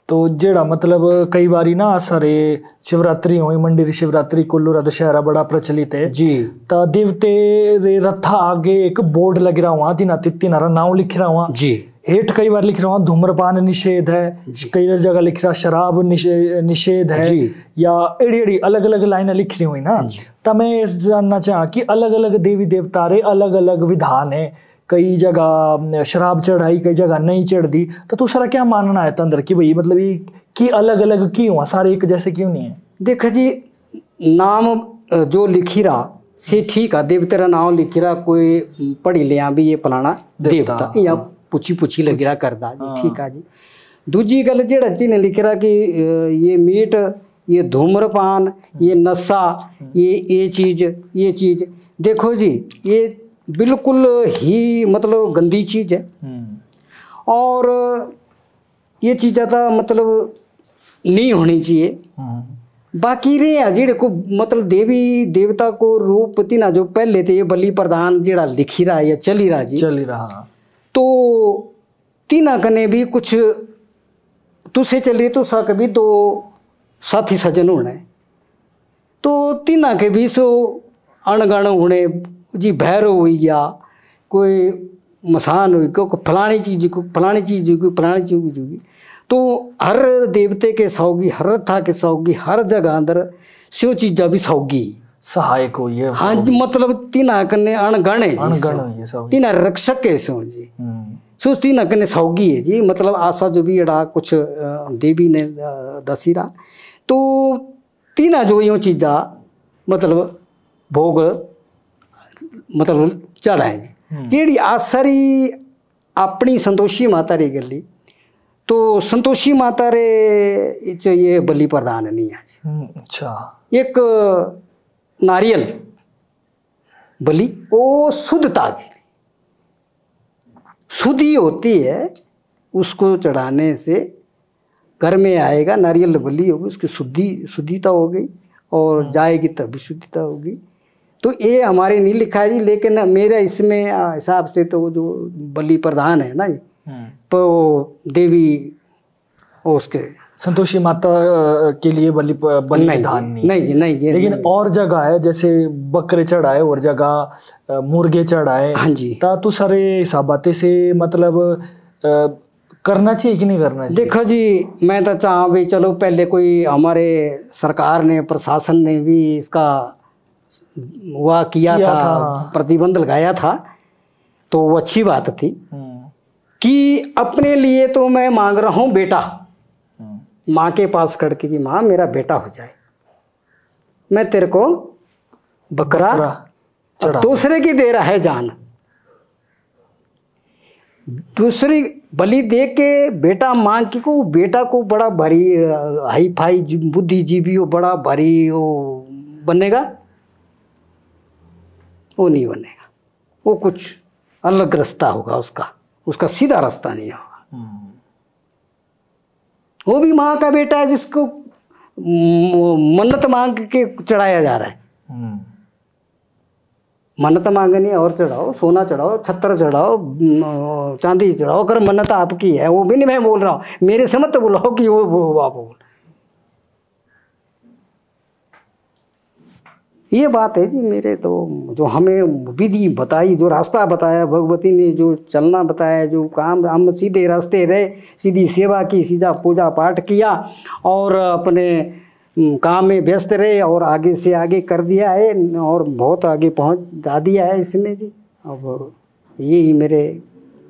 तो जेड़ा मतलब कई बारी ना सारे शिवरात्रि हुई, मंडी शिवरात्रि कुल्लू दशहरा बड़ा प्रचलित है जी। ता देवते रे रथा आगे एक बोर्ड लग रहा हुआ, तीना तित्तीनारा नाम लिख रहा हुआ जी। हेठ कई बार लिख रहा हूँ धूम्रपान निषेध है, कई जगह लिख रहा शराब निषेध है, या एड़ी एड़ी अलग अलग लाइनें लिख रही हुई ना। तो मैं जानना चाहा कि अलग अलग देवी देवता रे अलग अलग विधान है, कई जगह शराब चढ़ाई, कई जगह नहीं चढ़ दी, तो दूसरा क्या मानना है अंदर कि भाई मतलब ये कि अलग अलग क्यों हुआ, सारे एक जैसे क्यों नहीं है? देखो जी, नाम जो लिखी रहा से ठीक है, देवतेरा नाम लिखी रहा, कोई पढ़ी लिया भी ये फलाना देवता या पूछी लग रहा करदा जी, ठीक है जी। दूजी गल जेड़ा ने लिख रहा कि ये मीट, ये धूम्रपान, ये नशा, ये चीज़ देखो जी, ये बिल्कुल ही मतलब गंदी चीज़ है। और ये चीज़ें तो मतलब नहीं होनी चाहिए। बाकी रे जेड़े को मतलब देवी देवता को रूप तीना जो पहले थे, ये बलि प्रधान जेड़ा लिखी रहा या चली रहा तो तीना कने भी कुछ तुसे चलिए तो सा कभी दो साथी सजन होना है, तो तीना के भी सो अणगण होने जी, भैरव हो गया, कोई मसान हुई, कोई फलानी चीज़ को फलानी चीज़ होगी, फलानी चीज़ होगी। तो हर देवते के सौगी, हर रथा के सौगी, हर जगह अंदर सो चीज़ा भी सौगी सहायक हो ये। हाँ, मतलब तीना कने अणगण है जी, तीना रक्षक है सो जी। सो तीना कने सौगी है जी, मतलब आशा जो भी एड़ा कुछ देवी ने दसी रहा। तो तीना जो यूँ चीज़ा मतलब भोग मतलब चढ़ाए जी। जेड़ी आसरी अपनी संतोषी माता रे गली, तो संतोषी माता रे ये बलि प्रदान नहीं है जी। अच्छा, एक नारियल बलि वो शुद्धता के लिए शुद्धि होती है, उसको चढ़ाने से घर में आएगा, नारियल बलि होगी, उसकी शुद्धिता हो गई और जाएगी तब शुद्धिता होगी। तो ये हमारे नहीं लिखा है जी, लेकिन मेरा इसमें हिसाब से तो जो बलि प्रधान है ना, तो देवी उसके संतोषी माता के लिए बलिदान नहीं जी, नहीं जी। लेकिन और जगह है जैसे बकरे चढ़ाए और जगह मुर्गे चढ़ाए। हाँ जी। तो सारे हिसाबाते से मतलब करना चाहिए कि नहीं करना चाहिए? देखो जी, मैं तो चाहूँ भी चलो पहले कोई हमारे सरकार ने, प्रशासन ने भी इसका हुआ किया था, प्रतिबंध लगाया था, तो वो अच्छी बात थी कि अपने लिए तो मैं मांग रहा हूँ बेटा, माँ के पास करके कि माँ मेरा बेटा हो जाए, मैं तेरे को बकरा दूसरे की दे रहा है जान, दूसरी बलि दे के बेटा मांग के को बेटा को बड़ा भारी हाई फाई बुद्धिजीवी हो, बड़ा भारी वो बनेगा, वो नहीं बनेगा। वो कुछ अलग रास्ता होगा उसका सीधा रास्ता नहीं होगा। वो भी माँ का बेटा है जिसको मन्नत मांग के चढ़ाया जा रहा है। मन्नत मांगनी है और चढ़ाओ, सोना चढ़ाओ, छत्तर चढ़ाओ, चांदी चढ़ाओ, अगर मन्नत आपकी है, वो भी नहीं मैं बोल रहा हूँ, मेरे से मत बुलाओ कि वो आप बोल। ये बात है जी। मेरे तो जो हमें विधि बताई, जो रास्ता बताया भगवती ने, जो चलना बताया, जो काम हम सीधे रास्ते रहे, सीधी सेवा की, सीधा पूजा पाठ किया और अपने काम में व्यस्त रहे और आगे से आगे कर दिया है और बहुत आगे पहुंचा दिया है इसने जी। अब यही मेरे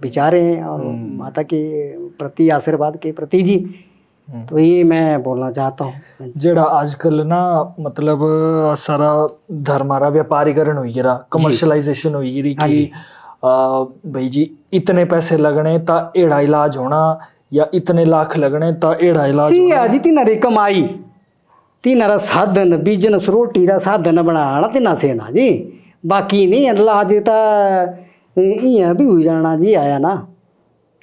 विचार हैं और माता के प्रति, आशीर्वाद के प्रति जी, तो ये मैं बोलना चाहता हूँ। जेड़ा आजकल ना मतलब सारा धर्मारा व्यापारीकरण हुई गिरा, कमर्शलाइजेशन हुई गिरी कि भाई जी इतने पैसे लगने ता एड़ा इलाज होना, या इतने लाख लगने ता एड़ा इलाज होना। जी तीन कमाई, तीन साधन, बिजनेस रोटी रा साधन बनाना तीना से ना जी, बाकी नहीं इलाज ता इं भी हो जाना जी। आया ना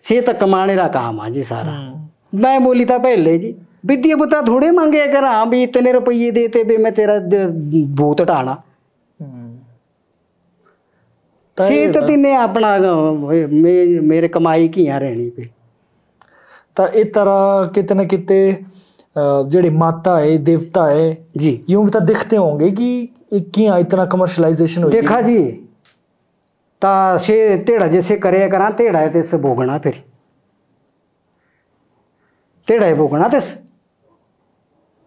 से तो कमाने का काम है जी सारा। मैं बोली था पहले जी, विद्या बुता थोड़े मांगे, अगर हाँ भी इतने रुपये देते भी मैं तेरा भूत हटाना से तो तीने अपना मेरे कमाई की यहाँ रहनी पे। तो इस तरह कितने कितने जेड़े माता है, देवता है जी, यूं तो दिखते होंगे कि क्या इतना कमर्शलाइजेशन हो देखा जी। ता से तेड़ा जैसे करे करा, तेड़ा है तेसे भोगना, फिर तेड़ा है भोगना तेस।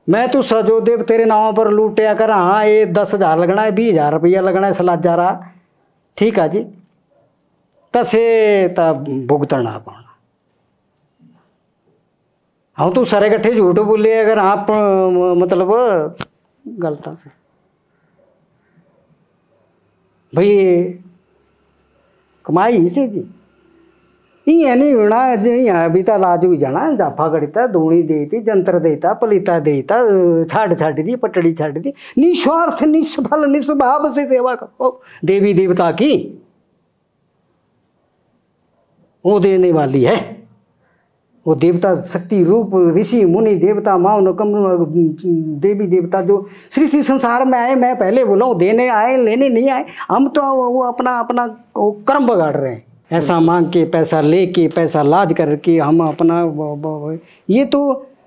मैं तो सजो देव तेरे नाम पर लूटिया कर, हाँ ये 10,000 लगना है, 20,000 रुपया लगना है, सलाद जा रहा, ठीक है जी, तसे तब भुगतना पाना। हाँ तो सारे इकट्ठे झूठ बोले अगर आप मतलब गलता से भाई कमाई से जी ये नहीं होना जी। यहाँ भी तो लाज हुई जाना, जाफा गड़ता, धूणी देती, जंत्र देता, पलिता देता, छाड़ दी, पटड़ी छाड़ दी, निस्वार्थ निष्फल निस्वभाव से सेवा करो देवी देवता की, वो देने वाली है। वो देवता शक्ति रूप ऋषि मुनि देवता मानव कम देवी देवता जो सृष्टि संसार में आए, मैं पहले बोला देने आए लेने नहीं आए। हम तो वो अपना अपना कर्म बगाड़ रहे हैं, ऐसा मांग के पैसा लेके पैसा लाज करके हम अपना ये तो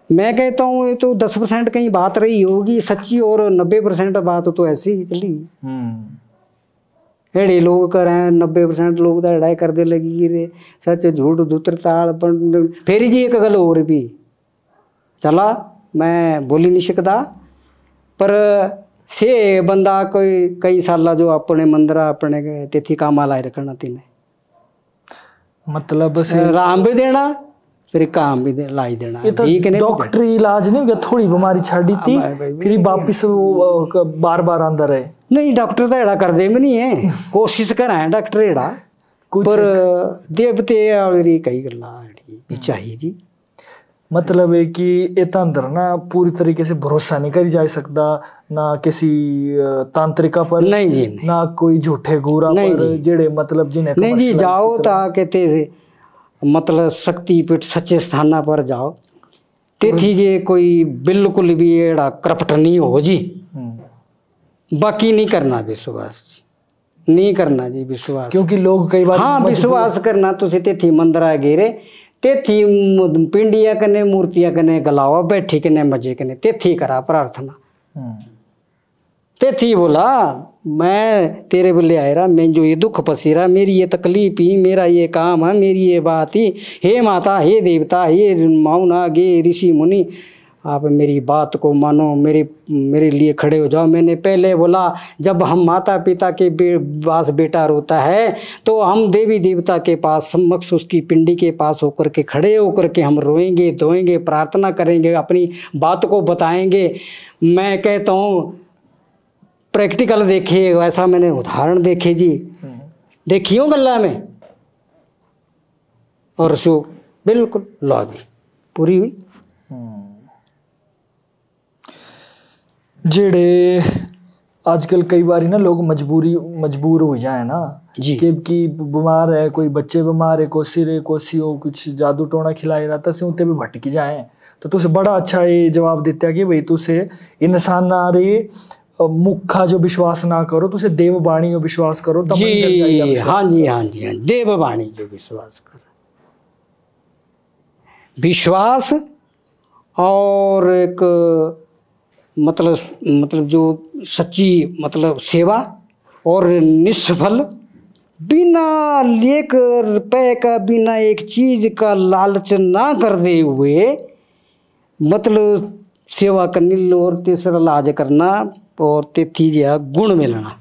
मैं कहता हूँ ये तो 10% कहीं बात रही होगी सच्ची, और 90% बात तो ऐसी ही चली। एड़े लोग करें 90% लोग तो लड़ाई कर दे लगी रे, सच झूठ दूतर ताल। फिर जी एक गल और भी चला, मैं बोली नहीं सकता, पर से बंदा कोई कई साल जो अपने मंदिर अपने तिथि कामा लाई रखना तीने, मतलब से राम भी देना फिर काम भी लाई देना। ये तो डॉक्टरी इलाज नहीं हो गया, थोड़ी बीमारी छाड़ी थी फिर वापिस वो बार बार अंदर है। नहीं डॉक्टर तो एड़ा कर दे में नहीं है, कोशिश कराए डॉक्टर एड़ा, पर देवते वाली कई गल्ला चाहिए जी। मतलब है कि इतना अंदर ना पूरी तरीके से भरोसा नहीं करी जा सकता, ना किसी तांत्रिका पर, नहीं जी, ना कोई झूठे गुरा पर जेड़े मतलब जिन्हें नहीं जी। जाओ ता कहते से मतलब शक्तिपीठ सच्चे स्थाना पर जाओ, तेथी जे कोई बिल्कुल भी एड़ा करपट नहीं हो जी। बाकी नहीं करना विश्वास, नहीं करना जी विश्वास, क्योंकि लोग कई बार हाँ विश्वास करना तुझे तेथी मंदिर घेरे, तेथी पिंडिया कने मूर्तियां कने गलावा बैठी कने मजे कने तेथी करा प्रार्थना। तेथी बोला मैं तेरे बोले आए रहा, मैं जो ये दुख पसीरा, मेरी ये तकलीफ ही, मेरा ये काम है, मेरी ये बात ही, हे माता हे देवता हे माउना गे ऋषि मुनि, आप मेरी बात को मानो, मेरे लिए खड़े हो जाओ। मैंने पहले बोला जब हम माता पिता के पास बेटा रोता है तो हम देवी देवता के पास समक्ष उसकी पिंडी के पास होकर के खड़े होकर के हम रोएंगे धोएंगे प्रार्थना करेंगे, अपनी बात को बताएंगे। मैं कहता हूँ प्रैक्टिकल देखिए, वैसा मैंने उदाहरण देखे जी, देखियो गल्ला में, और सो बिल्कुल लॉ भी पूरी हुई। जेड़े आजकल कई बार ना लोग मजबूर हो जाए ना जी, कि बीमार है, कोई बच्चे बीमार है, कोई सिर है, कोई हो कुछ जादू टोना खिलाए रहा से उनते भी भटकी जाए, तो तुझे बड़ा अच्छा ये जवाब देता कि भाई तुझे इंसान ना रे मुखा जो विश्वास ना करो, तुझे देववाणी में विश्वास करो जी। हाँ जी हाँ जी हाँ, देववाणी जो विश्वास करो, विश्वास और एक मतलब जो सच्ची मतलब सेवा और निष्फल, बिना लेकर रुपए का, बिना एक चीज का लालच ना करते हुए मतलब सेवा करनी, और तीसरा लाज करना, और तेथी जो गुण मिलना,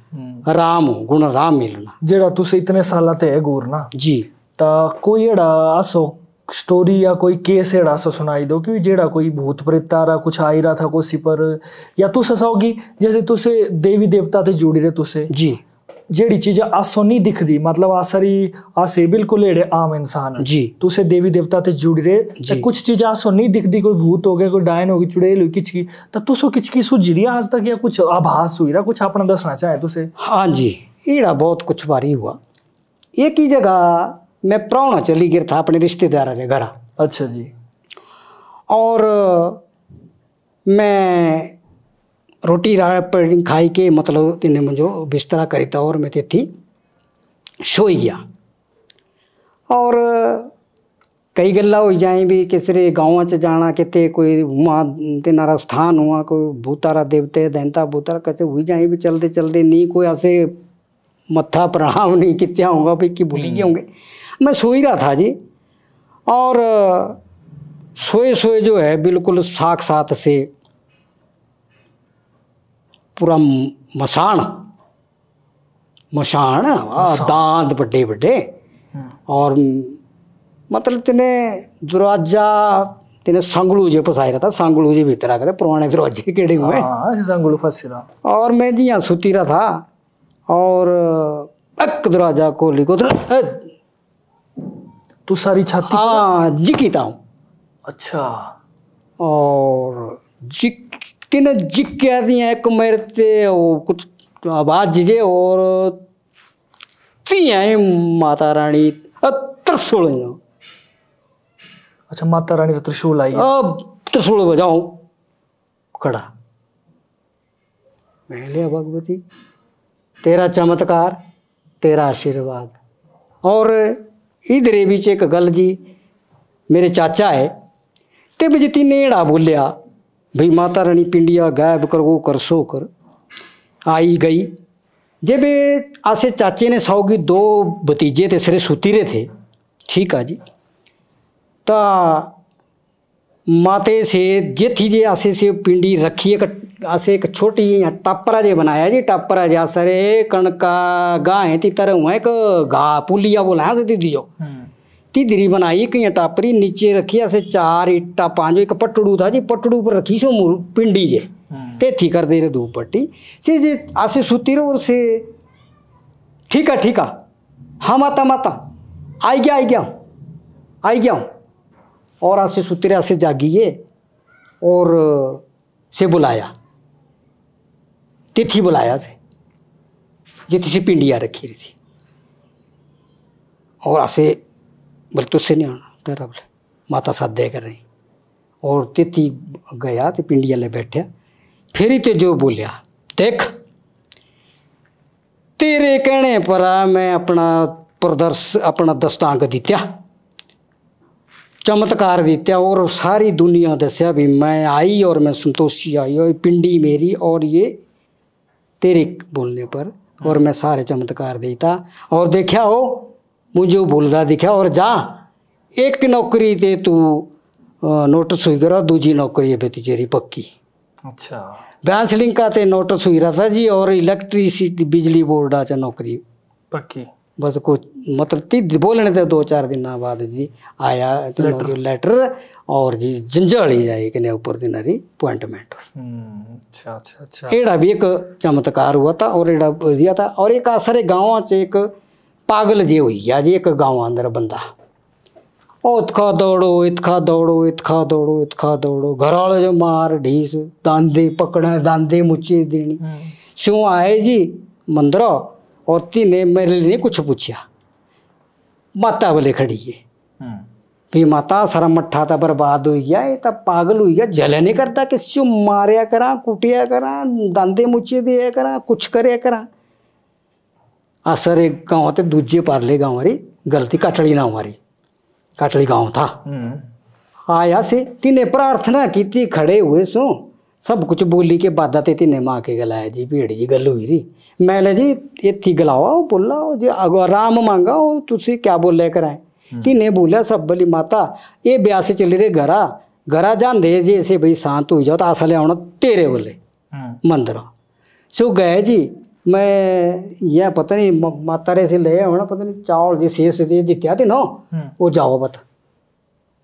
राम हो गुण राम मिलना। जेड़ा तुसे इतने साल ते गुर ना जी, ता कोई एड़ा आसो स्टोरी या कोई केस एड़ा सो सुनाई दो कि जेड़ा कोई भूत प्रेत आ रहा कुछ आ ही रहा था कोसी पर, या तू ससाओगी जैसे तुसे देवी देवता ते जुड़ी रहे तुसे जी, जेड़ी चीज आसो नहीं दिखदी, मतलब आसरी आसे बिल्कुल एड़े आम इंसान जी, तुसे देवी देवता ते जुड़ी रहे, कुछ चीज आसो नहीं दिखदी, कोई भूत हो गया, कोई डायन होगी, चुड़ैल हुई, किचकी, तो तुसो किचकी सूझी रही आज तक, या कुछ आभास हुई रहा, कुछ अपना दसना चाहे तुसे? हाँ जी, एड़ा बहुत कुछ बारी हुआ। एक ही जगह मैं प्रावणा चली गिर था अपने रिश्तेदार के घर। अच्छा जी। और मैं रोटी खाई के मतलब तिने मुझे बिस्तरा करी था, और मैं थी सोई गया। और कई गल्ला हो जाए भी किसरे गाँव च जाना, कितने कोई वहाँ तेनारा स्थान हुआ, कोई भूतारा देवते दैनता भूतारा कचे हुई जाए भी, चलते चलते नहीं कोई ऐसे मत्था प्रणाम नहीं कितना होगा भी कि भूली गए होंगे। मैं सो ही रहा था जी, और सोए सोए जो है बिल्कुल साक्षात से पूरा मसान दांत बड़े बड़े, और मतलब तिने दरवाजा तिने सांगड़ू जे फसाई रहा था, सांगड़ू जे भीतर आ गए पुराने दरवाजे केड़े हुए, सांगड़ू फंस रहा, और मैं जी यहाँ सुती रहा था, और एक दरवाजा खोली को तू सारी छाती हाँ जिकीता हूँ। अच्छा। और तिने जिक क्या दिया एक मेरे कुछ आवाज जीजे, और तिया माता रानी त्रिशूल। अच्छा माता रानी का त्रिशूल आई, अब त्रिशूल बजाऊं खड़ा, मैं लिया भगवती तेरा चमत्कार तेरा आशीर्वाद। और इधर बीच एक गल जी मेरे चाचा है, ते बजती नेड़ा बोलिया भाई माता रानी पिंडिया गायब कर वो कर सो कर। आई गई जब आसे चाचे ने 100 की 2 भतीजे थे सरे सुतीरे थे, ठीक है जी। ता माते से जे थी जे आसे से पिंडी रखी आसे एक छोटी यहाँ टापरा जे बनाया जी, टापरा जा सरे कणका गा है ती तरह हुआ एक गा पुलिया बोला है से दीदी जो तीधरी बनाई कि टापरी नीचे रखी ऐसे 4 ईटा 5 एक पटड़ू था जी, पटड़ू पर रखी सो पिंडी जे ते थी कर दे रे 2 पट्टी से जे आसे सुती रो और से ठीक है हाँ माता माता आई गया और आसे सुती रे आसे जागिए और से बुलाया तिथि बुलाया से जे तिथि पिंडिया रखी रही थी और आसे बोले तुझसे नहीं आना तेरा, बोले माता सादे कर रही और तिथि गया तो पिंडिया ले बैठे फिर ही ते जो बोलिया देख तेरे कहने पर मैं अपना दस्तांग दित्या चमत्कार दित्या और सारी दुनिया दस्या भी मैं आई और मैं संतोषी आई और पिंडी मेरी और ये तेरे बोलने पर और मैं सारे चमत्कार देता और देखा हो मुझे भूलदा दिखा और जा एक नौकरी ते तू नोटिस हुई करा दूसरी नौकरी है तेरी पक्की। अच्छा बैंस लिंक का ते नोटिस हुई रहा था जी और इलेक्ट्रिसिटी बिजली बोर्ड आ नौकरी पक्की बस कुछ मतलब तीन बोलने थे 2-4 दिन बाद जी आया लेटर और जी जंजाली जाए कि ऊपर दिनारी अपॉइंटमेंट हुई। अच्छा एड़ा भी एक चमत्कार हुआ था और एड़ा दिया था। और एक आसरे गाँव च एक पागल जे हुई गया जी एक गाँव अंदर बंदा इतखा दौड़ो घर वाले जो मार ढीस दांदे पकड़े दांदे मुच्चे देनी स्यों आए जी मंदिर और तीने मेरे लिए कुछ पूछा माता बोले खड़ी है भी माता सारा मट्ठा था बर्बाद हो गया ये तब पागल हो गया जले नहीं करता किसी मारिया करा कुटिया करा दांदे मुच्चे दिया करा कुछ करे करा असर एक गाँव थे दूजे पारले गाँव हमारी गलती काटड़ी ना हमारी काटड़ी गाँव था आया से तीने प्रार्थना की थी खड़े हुए सो सब कुछ बोली के बाद तीने माँ के गलाया जी भीड़ जी गल हुई रही मैंने जी ये थी गलावा बोला जी अगो राम मांगा तुझसे क्या बोले कराए तीने बोला सब बोली माता ये ब्याह से चले रहे घरा जान दे जी ऐसे भाई शांत हो जाओ तो आशा ले आना तेरे बोले मंदिर सो गए जी मैं यह पता नहीं माता रे से ले आना पता नहीं चावल जी शेष दे दित्या थे ना वो जाओ बता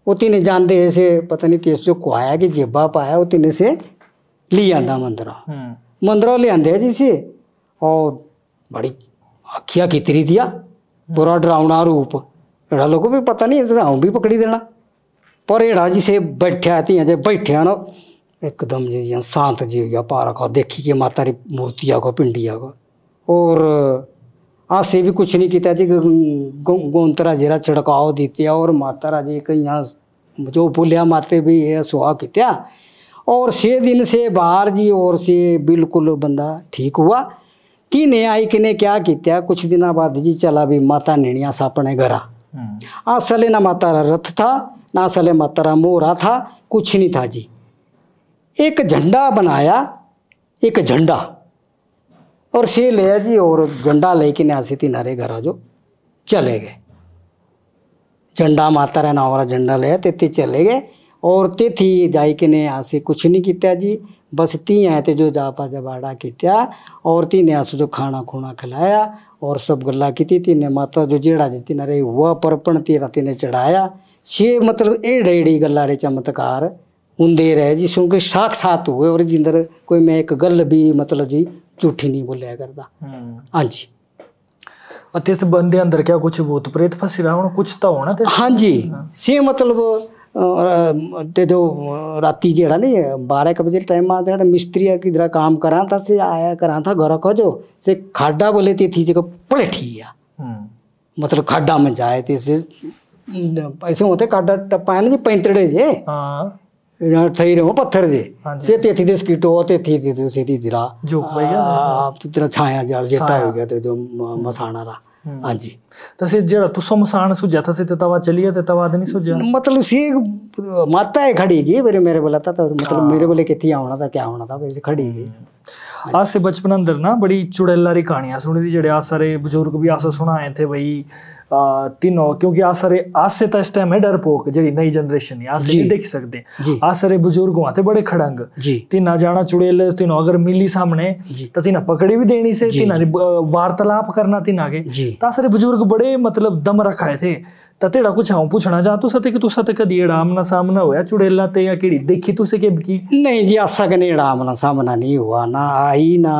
वो तीने जान दे ऐसे पता नहीं तेज जो खुआया कि जेबा पाया वो तीने से ले आंदा मंदिर ले आंदे जी से और बड़ी अखिया कितरी दिया पूरा डरावना रूप एड़ा लोगों भी पता नहीं हम भी पकड़ी देना पर एड़ा जी से बैठा थी जे बैठा ना एकदम जी शांत जी हो गया पारा को देखी के माता री मूर्तिया को पिंडिया को और आज से भी कुछ नहीं किया जी गोंतरा जीरा छिड़काव दीतिया और माता राजी के यहाँ जो बोलिया माते भी ये सुहा किया और 6 दिन से बाहर जी और से बिल्कुल बंदा ठीक हुआ तीने आई कि ने क्या किया कुछ दिन बाद जी चला भी माता निर्णया सापने घरा असले ना माता रा रथ था ना असले माता रा मोरा था कुछ नहीं था जी एक झंडा बनाया एक झंडा और से ले जी और झंडा लेके नासे तीनारे घरा जो चले गए झंडा माता रा ना वाला झंडा ले ते चले गए और ते थी जाई के ने आसे कुछ नहीं किया जी बस ती आए थे जो जापा जबाड़ा किया और तीने आसे जो खाना खूना खिलाया और सब गल्ला की तीने माता जो जेड़ा जी तीनारे हुआ परपण तीरा तीने चढ़ाया से मतलब एड़े एड़ी गल्ला रे चमत्कार उन्दे रहे जी क्योंकि साक्षात हुए और जिंदर कोई मैं एक गल भी मतलब जी झूठी नहीं बोलिया करता। हाँ जी इस बंदे अंदर क्या कुछ भूत प्रेत फंसी रहा कुछ तो होना थे। हाँ जी से मतलब ते जो राती जेड़ा नहीं 12 बजे टाइम आता मिस्त्री की तरह काम करा था से आया करा था घर को जो से खाडा बोले थी जगह पलठी मतलब खाडा में जाए थे से ऐसे होते खाडा टप्पा है ना जी 35 जे थई रहो पत्थर जे से तेथी दे स्कीटो तेथी दे से दी दिरा जो तरह छाया जाल जेटा हो गया तो जो मसाना रहा हाँ जी। तसे जेड़ा तुसो मसान सुझा था से तवा चलिए ते तवा नहीं सुझा मतलब सी माता है खड़ी गई मेरे बोला था, तो मतलब मेरे बोले कितनी होना था क्या होना था, वैसे खड़ी गई। आज से बचपन अंदर ना बड़ी चुड़ैला री कहानियां सुनी थी, जेड़े आज सारे बुजुर्ग भी आसे सुनाए थे भाई तीनों, क्योंकि आज से तो इस टाइम है डरपोक जेड़ी नई जनरेशन है, आज से नहीं देख सकते। आज सारे बुजुर्ग हुआ थे बड़े खड़ंग, तीना जाना चुड़ैल तीनों अगर मिली सामने तो तीना पकड़ी भी देनी से, तीना वार्तालाप करना तीना के, ता सारे बुजुर्ग बड़े मतलब दम रखाए थे। तेड़ा कुछ हाँ पूछना जा तू सते कि तू सते कदी एड़ा आमना सामना होया चुड़ैला ते या केड़ी देखी तुसे के की? नहीं जी, आशा के एड़ा आमना सामना नहीं हुआ, ना आई ना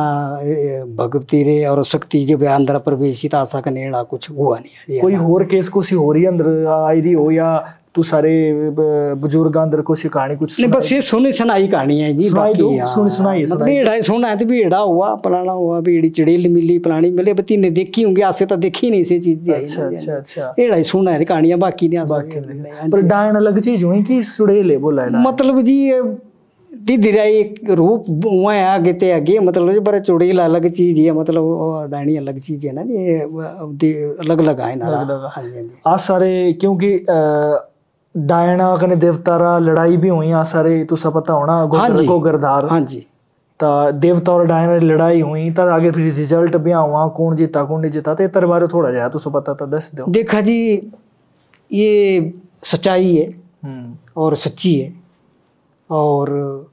भगवती रे और शक्ति जब अंदर प्रवेशित आशा के एड़ा कुछ हुआ नहीं। कोई होर केस को सी हो रही अंदर आई दी हो या तू सारे बुजुर्ग अंदर को सी कहानी कुछ नहीं? बस ये सुनी सुनाई कहानी है जी, बाकी सुनाई मतलब एड़ा सुना है तो भी एड़ा हुआ फलाना हुआ भी एड़ी चिड़ैल मिली फलानी मिले, बती ने देखी होंगी, आज से तो देखी नहीं से चीज। अच्छा एड़ा सुना है कहानियां, बाकी नहीं। पर डायन अलग चीज हुई कि चुड़ैल है बोला है मतलब जी दीदी एक रूप वहाँ आगे ते आगे, मतलब बड़ा चुड़ैल अलग चीज है, मतलब डायनी अलग चीज है ना, ये अलग अलग है ना। आज सारे क्योंकि डायना कने देवतारा लड़ाई भी हुई आज सारे, तो सब पता होना गोगरधार। हाँ जी। ता देवता और डायना लड़ाई हुई, ता आगे फिर रिजल्ट भी हुआ कौन जीता कौन नहीं जीता, ते तेरे बारे थोड़ा जाया तो सब पता था, दस दो। देखा जी ये सच्चाई है और सच्ची है, और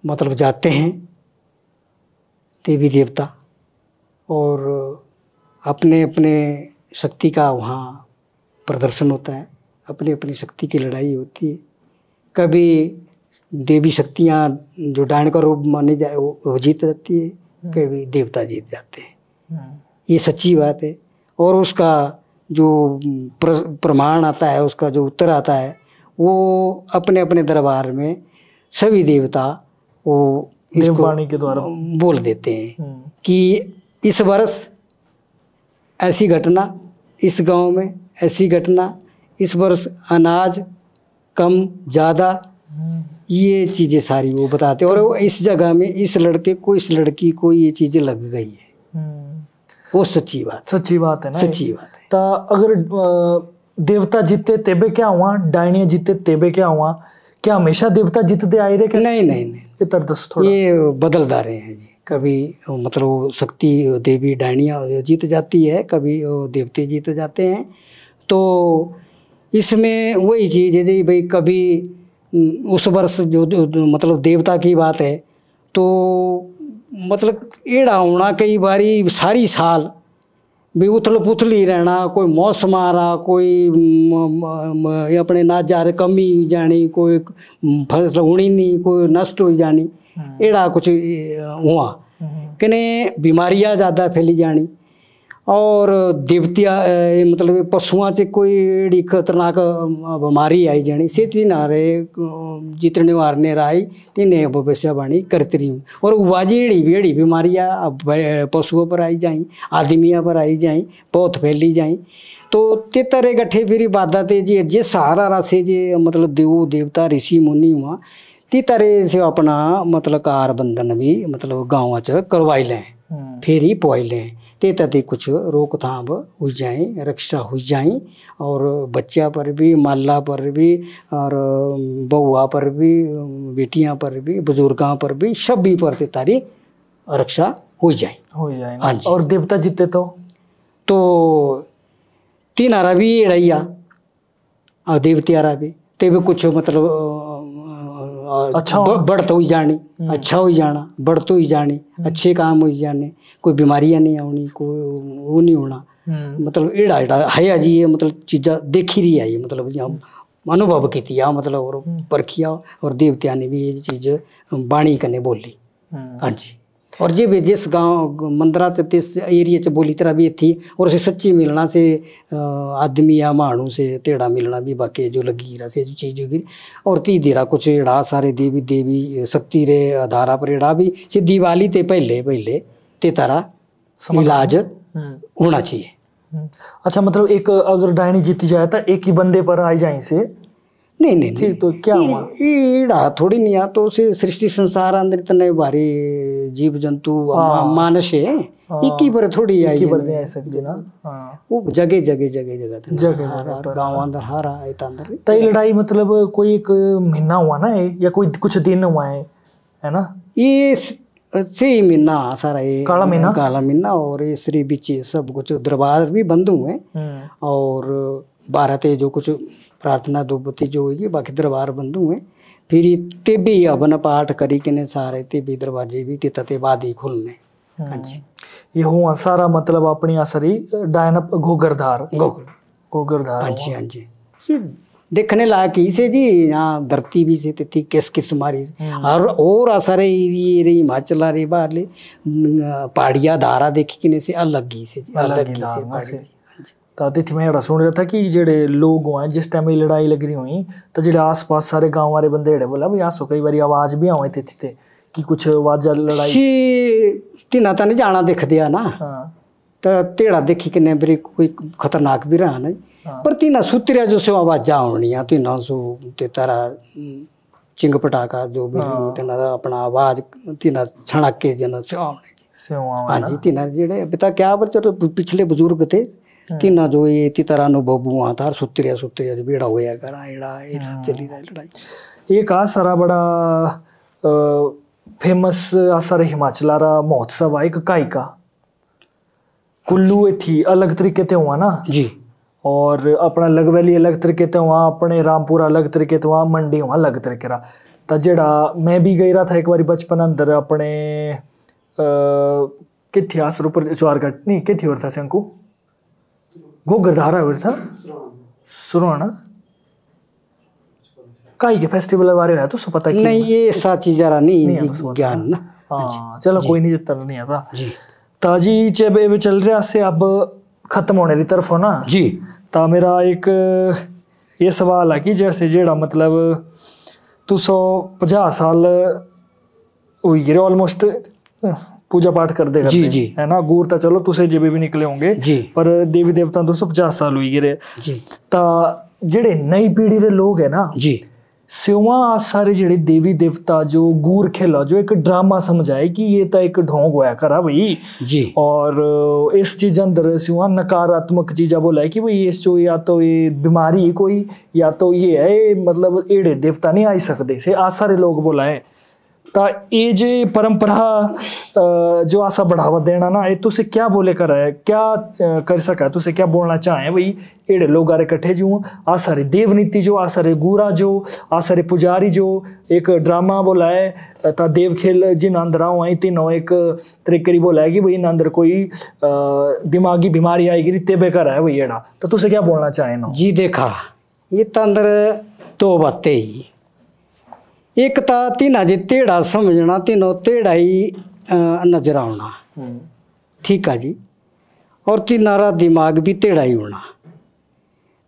मतलब जाते हैं देवी देवता और अपने अपने शक्ति का वहाँ प्रदर्शन होता है, अपनी अपनी शक्ति की लड़ाई होती है। कभी देवी शक्तियाँ जो डायन का रूप मानी जाए वो जीत जाती है, कभी देवता जीत जाते हैं, ये सच्ची बात है। और उसका जो प्रमाण आता है, उसका जो उत्तर आता है, वो अपने अपने दरबार में सभी देवता वो इसको के द्वारा बोल देते हैं कि इस वर्ष ऐसी घटना, इस गांव में ऐसी घटना, इस वर्ष अनाज कम ज़्यादा, ये चीज़ें सारी वो बताते हैं। और इस जगह में इस लड़के को इस लड़की को ये चीज़ें लग गई है, वो सच्ची बात है ना, सच्ची बात है। तो अगर देवता जीते तेबे क्या हुआ, डायनिया जीते तेबे क्या हुआ, क्या हमेशा देवता जीतते आए रे? नहीं, ये बदलता रहे हैं जी। कभी मतलब शक्ति देवी डायनिया जीत जाती है, कभी देवते जीत जाते हैं। तो इसमें वही चीज़ है जी भाई, कभी उस वर्ष जो मतलब देवता की बात है, तो मतलब एड़ा होना कई बारी सारी साल भी उथल पुथल ही रहना, कोई मौसम आ रहा, कोई अपने नाच जा रहे कमी जानी, कोई फसल होनी नहीं, कोई नष्ट हो जानी, एड़ा कुछ हुआ कने बीमारियां ज़्यादा फैली जानी। और देवतिया मतलब पशुओं से कोई एड़ी खतरनाक बीमारी आई जानी, से तीन आ रहे जितने वारने आई तीन भविष्यवाणी करती रही। और वाजी एड़ी बीमारियाँ पशुओं पर आई जाई, आदमियों पर आई जाई, बहुत फैली जाई। तो ते तरह गठे फिर बाधा थे जी, जे सहारा रासे जे मतलब देव देवता ऋषि मुनि हुआ, ती तरह से अपना मतलब कार बंधन भी मतलब गाँव च करवाई लें, फिर ही पवाई लें, ते तते कुछ रोकथाम हो जाए, रक्षा हो जाए। और बच्चा पर भी, माला पर भी, और बउआ पर भी, बेटियां पर भी, बुजुर्गों पर भी, सभी पर ते तारी रक्षा हो जाए। हाँ जी। और देवता जीते तो तीन आरा भी एड़ैया और देवतियारा भी ते भी कुछ मतलब अच्छा बढ़ते हुई जानी, अच्छा हो जाना, बढ़ते हुई जानी, अच्छे काम हो जाने, कोई बीमारियां नहीं आनी, कोई वो नहीं होना। मतलब एड़ा है जी, ये मतलब चीज़ा देखी रही है, ये मतलब अनुभव की थी मतलब और परखिया, और देवतिया ने भी ये चीज़ बाणी करने बोली। हाँ जी। और ये भी जिस गांव मंदरा से तिस एरिया च बोली तरह भी थी, और उसे सच्ची मिलना से आदमी या मानू से तेड़ा मिलना भी बाकी जो लगी रहा से जो चीज़ होगी। और ती देरा कुछ एड़ा सारे देवी शक्ति रे आधारा पर एड़ा भी से दिवाली ते पहले ते तारा इलाज होना चाहिए। अच्छा, मतलब एक अगर डायनी जीती जाए तो एक ही बंदे पर आई जाए से नहीं नहीं ठीक तो क्या हुआ? ईड़ा थोड़ी नहीं आ तो से सृष्टि संसार अंदर इतने भारी जीव जंतु मानस है इक्की पर थोड़ी आई नहीं आ सकती ना। हाँ वो जगह जगह जगह जगह जगह गांव अंदर हारा है अंदर। तो ये लड़ाई मतलब कोई एक महीना हुआ ना या कोई कुछ दिन हुआ है ना? ये से ही महीना सारा ये काला महीना और ये श्री बीच सब कुछ दरबार भी बंद हुए और 12 ते जो कुछ प्रार्थना धूपबत्ती जो होगी बाकी दरबार बंद हुए। फिर ते भी अपन पाठ करी के सारे ते भी दरवाजे भी ते बाद ही खुलने। हाँ जी ये हुआ सारा मतलब अपनी असरी डायनप घोगरधार। हाँ जी हाँ जी देखने लायक ही से जी यहाँ धरती भी से थी किस मारी और असर ये रही हिमाचल रे बाहर ले पहाड़िया धारा देखी किने से अलग ही से जी अलग ही से पहाड़ी। तो तिथि मैं सुन रहा था कि जेडे लोग हुए जिस टाइम ये लड़ाई लग रही हुई तो जेडे आस पास सारे गाँव वाले बंदे जेडे बोला भाई आसो कई बार आवाज भी आवे तिथि ते कि कुछ आवाज लड़ाई तिना तो नहीं जाना देख दिया ना। तो तेड़ा देखी किने बरी कोई खतरनाक भी रहा नहीं पर तीना सुतरिया जो से आवाज होनी है तीना सो ते तारा चिंग पटाखा जो भी तीना अपना आवाज तीना छणक के जन से आवने। हाँ जी तीना जेडे अभी तक क्या पर चलो पिछले बुजुर्ग थे तीना जो ये ती तरह अनुभव हुआ था सुतरिया जो बेड़ा होया करा एड़ा चली रहा लड़ाई। एक आ सारा बड़ा फेमस सारे हिमाचल रा महोत्सव है एक काई का कुल्लू थी अलग तरीके ते हुआ ना जी और अपना लगवैली अलग तरीके ते हुआ अपने रामपुरा अलग तरीके ते हुआ मंडी हुआ अलग तरीके रा। तो जेड़ा मैं भी गई रहा था एक बार बचपन अंदर अपने किथे आसर ऊपर चौरगढ़ नहीं किथे और था शंकु घोगरधारा और था सुरवाना काई के फेस्टिवल बारे में तो सब पता नहीं ये ऐसा चीज जरा नहीं ज्ञान ना। हाँ चलो कोई नहीं जितना नहीं आता ताजी चेबे चल रहा से अब खत्म होने की तरफ हो ना जी। तो मेरा एक ये सवाल है कि जैसे जेड़ा मतलब 250 साल हुई गिरे ऑलमोस्ट पूजा पाठ कर दे जी जी है ना गुर तो चलो तुसे जेबे भी निकले होंगे जी पर देवी देवता 250 साल हुई गिरे जी। तो जेड़े नई पीढ़ी रे लोग है ना जी सेवा सारे जेड़े देवी देवता जो गुर खेला जो एक ड्रामा समझाए कि ये तो एक ढोंग होया करा भाई जी और इस चीज अंदर सेवा नकारात्मक चीजा बोला है कि भाई इस जो या तो ये बीमारी कोई या तो ये है मतलब एड़े देवता नहीं आई सकते से आ सारे लोग बोला है। तो ये जो परंपरा जो आसा बढ़ावा देना ना ये तुसे क्या बोले कर है क्या कर सका तुसे क्या बोलना चाहे भाई एड़े लोग आरे इकट्ठे जो आ सारे देवनीति जो आ सारे गुरा जो आ सारे पुजारी जो एक ड्रामा बोला है ता देव खेल जिन अंदर आओ आई तीनों एक तरीके बोला है कि भाई इन अंदर कोई दिमागी बीमारी आएगी तेबे कर है भाई एड़ा तो तुसे क्या बोलना चाहे ना जी। देखा ये तो अंदर दो बातें ही एक ता तीना जी तेड़ा समझना तीनों तेड़ा ही नजर आना ठीक है जी और तीनारा दिमाग भी तेड़ा ही होना।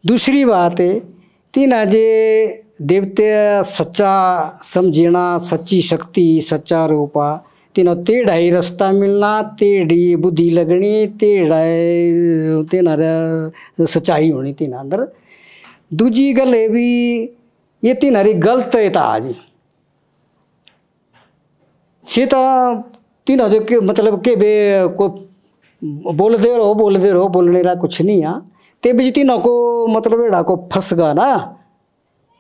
दूसरी बात है तीना जे देवते सच्चा समझना सच्ची शक्ति सच्चा रूपा तीनों तेड़ा ही रास्ता मिलना तेड़ी बुद्धि लगनी तेड़ा तीनारा सच्चाई होनी तीना अंदर। दूजी गल है भी ये तीनारी गलत है था जी सीता तीनों जो के मतलब के बे को बोल दे रहो बोलने रहा कुछ नहीं है ते बीच तीनों को मतलब एड़ा को फंस गा ना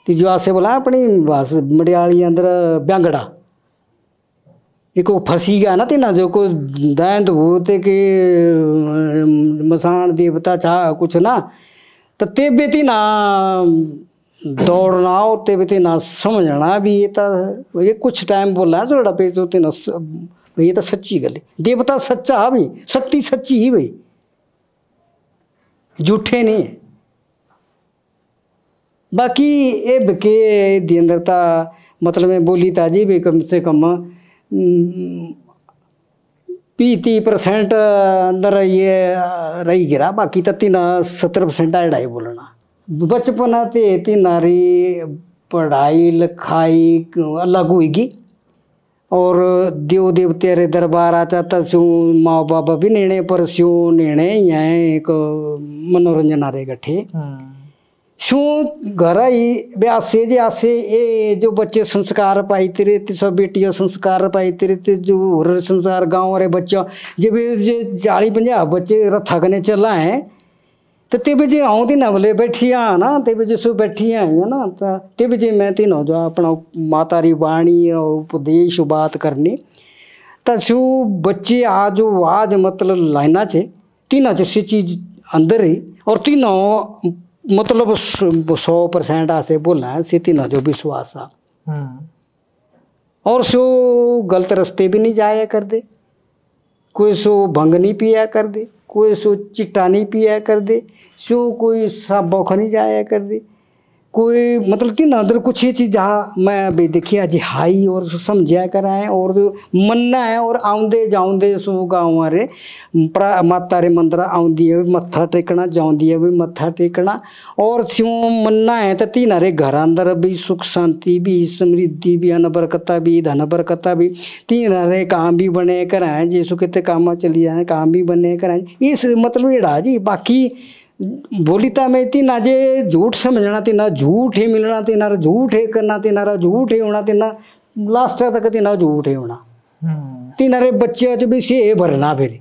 ती जो आसे बोला अपनी बस मडियाली अंदर ब्यांगड़ा को फंसी गया ना तीना जो को दैन भूत के मसान देवता चाह कुछ ना तो ते भी तीना दौड़ना और ते भी तीना समझना भी ये तो ये कुछ टाइम बोला है जोड़ा पे तो तीना ये तो सच्ची गल है देवता सच्चा है भाई शक्ति सच्ची ही भाई झूठे नहीं है। बाकी ये के दी अंदर ता मतलब मैं बोली ताजी भी कम से कम 30% अंदर ये रही गिरा बाकी तो 70% आड़ा ही बोलना। बचपन ते तीनारी पढ़ाई लिखाई अलग हुईगी और देव देवते रे दरबार आता था स्यू माँ बाप भी निर्णय पर स्यू निर्णय यहाँ एक मनोरंजन आ रहे गठे शू घर ही ब्यासे जे आसे ये जो बच्चे संस्कार पाई तेरे सब बेटियां संस्कार पाई तेरे जो होर संस्कार गाँव वाले बच्चा जब जे 40-50 बच्चे रथा कने चला है तो ते बजे आऊँ तीन बोले बैठिया ना ते बजे सो बैठिया है ना ते बजे मैं तीनों जो अपना माता री वाणी और उपदेश बात करनी तो शू बच्चे आज मतलब लाइना चे तीना जैसी चीज अंदर ही और तीनों मतलब 100% आसे बोलना है से तीनों जो विश्वास आ और सो गलत रास्ते भी नहीं जाया कर दे, कोई सो भंग नहीं पिया कर दे, कोई सो चिट्टा नहीं पिया कर दे, सो कोई शराब बौखा नहीं जाया कर दे, कोई मतलब तीन अंदर कुछ ये चीज़ जहाँ मैं अभी देखिए आज हाई और समझा कर आए और जो मन्ना है और आउंदे जाऊंदे सो गाँव रे माता रे मंदिर आउंदी है मत्था टेकना जाऊंदी है भी मत्था टेकना और स्यों मन्ना है तो तीन रे घर अंदर भी सुख शांति भी समृद्धि भी अन्न बरकता भी धन बरकता भी तीन रे काम भी बने कर आए जैसो कितने काम चली आए काम भी बने कर आए इस मतलब ये जी बाकी बोलीता में तीना जे झूठ समझना तीना झूठ ही मिलना तीना झूठ है करना तीना झूठ ही होना तीना लास्ट तक तीना झूठ ही होना तीना रे बच्चे च भी से भरना फिर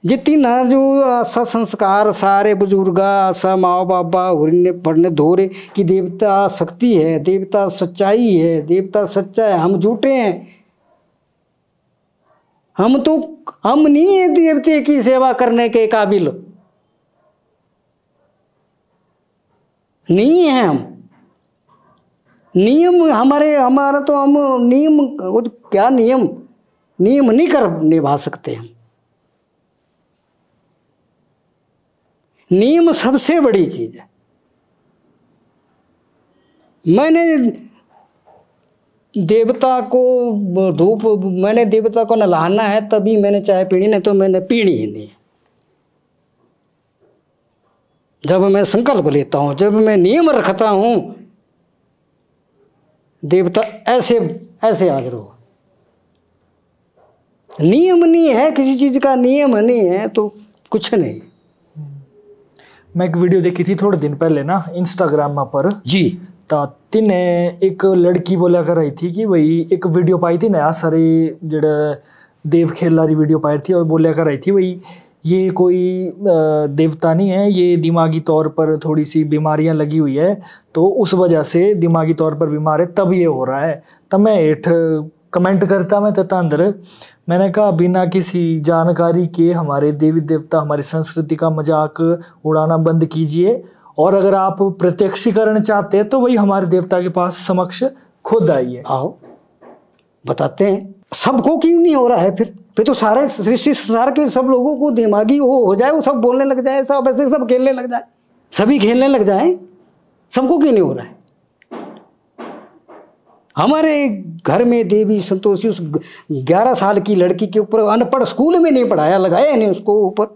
जे तीना जो आशा संस्कार सारे बुजुर्ग आशा माँ बाबा ने पढ़ने धोरे कि देवता शक्ति है देवता सच्चाई है देवता सच्चा है हम झूठे हैं हम नहीं है देवते की सेवा करने के काबिल नहीं है हम नियम हमारा तो हम नियम क्या नियम नहीं कर निभा सकते हम नियम सबसे बड़ी चीज है मैंने देवता को नहलाना है तभी मैंने चाय पीनी नहीं तो मैंने पीनी ही नहीं जब मैं संकल्प लेता हूँ जब मैं नियम रखता हूँ देवता ऐसे हाजिर हो नियम नहीं है किसी चीज का नियम नहीं है तो कुछ नहीं। मैं एक वीडियो देखी थी थोड़े दिन पहले ना इंस्टाग्राम पर जी तो तिने एक लड़की बोला कर रही थी कि भाई एक वीडियो पाई थी नया सारी जड़ा देव खेला री वीडियो पाई थी और बोला कर रही थी भाई ये कोई देवता नहीं है ये दिमागी तौर पर थोड़ी सी बीमारियां लगी हुई है तो उस वजह से दिमागी तौर पर बीमार है तब ये हो रहा है। तब मैं हेठ कमेंट करता मैं तथा अंदर मैंने कहा बिना किसी जानकारी के हमारे देवी देवता हमारी संस्कृति का मजाक उड़ाना बंद कीजिए और अगर आप प्रत्यक्षीकरण चाहते हैं तो वही हमारे देवता के पास समक्ष खुद आइए आओ बताते हैं सबको क्यों नहीं हो रहा है फिर तो सारे सृष्टि संसार के सब लोगों को दिमागी हो जाए वो सब बोलने लग जाए सब ऐसे सब खेलने लग जाए सभी खेलने लग जाए सबको क्यों नहीं हो रहा है। हमारे घर में देवी संतोषी उस 11 साल की लड़की के ऊपर अनपढ़ स्कूल में नहीं पढ़ाया लगाया नहीं उसको ऊपर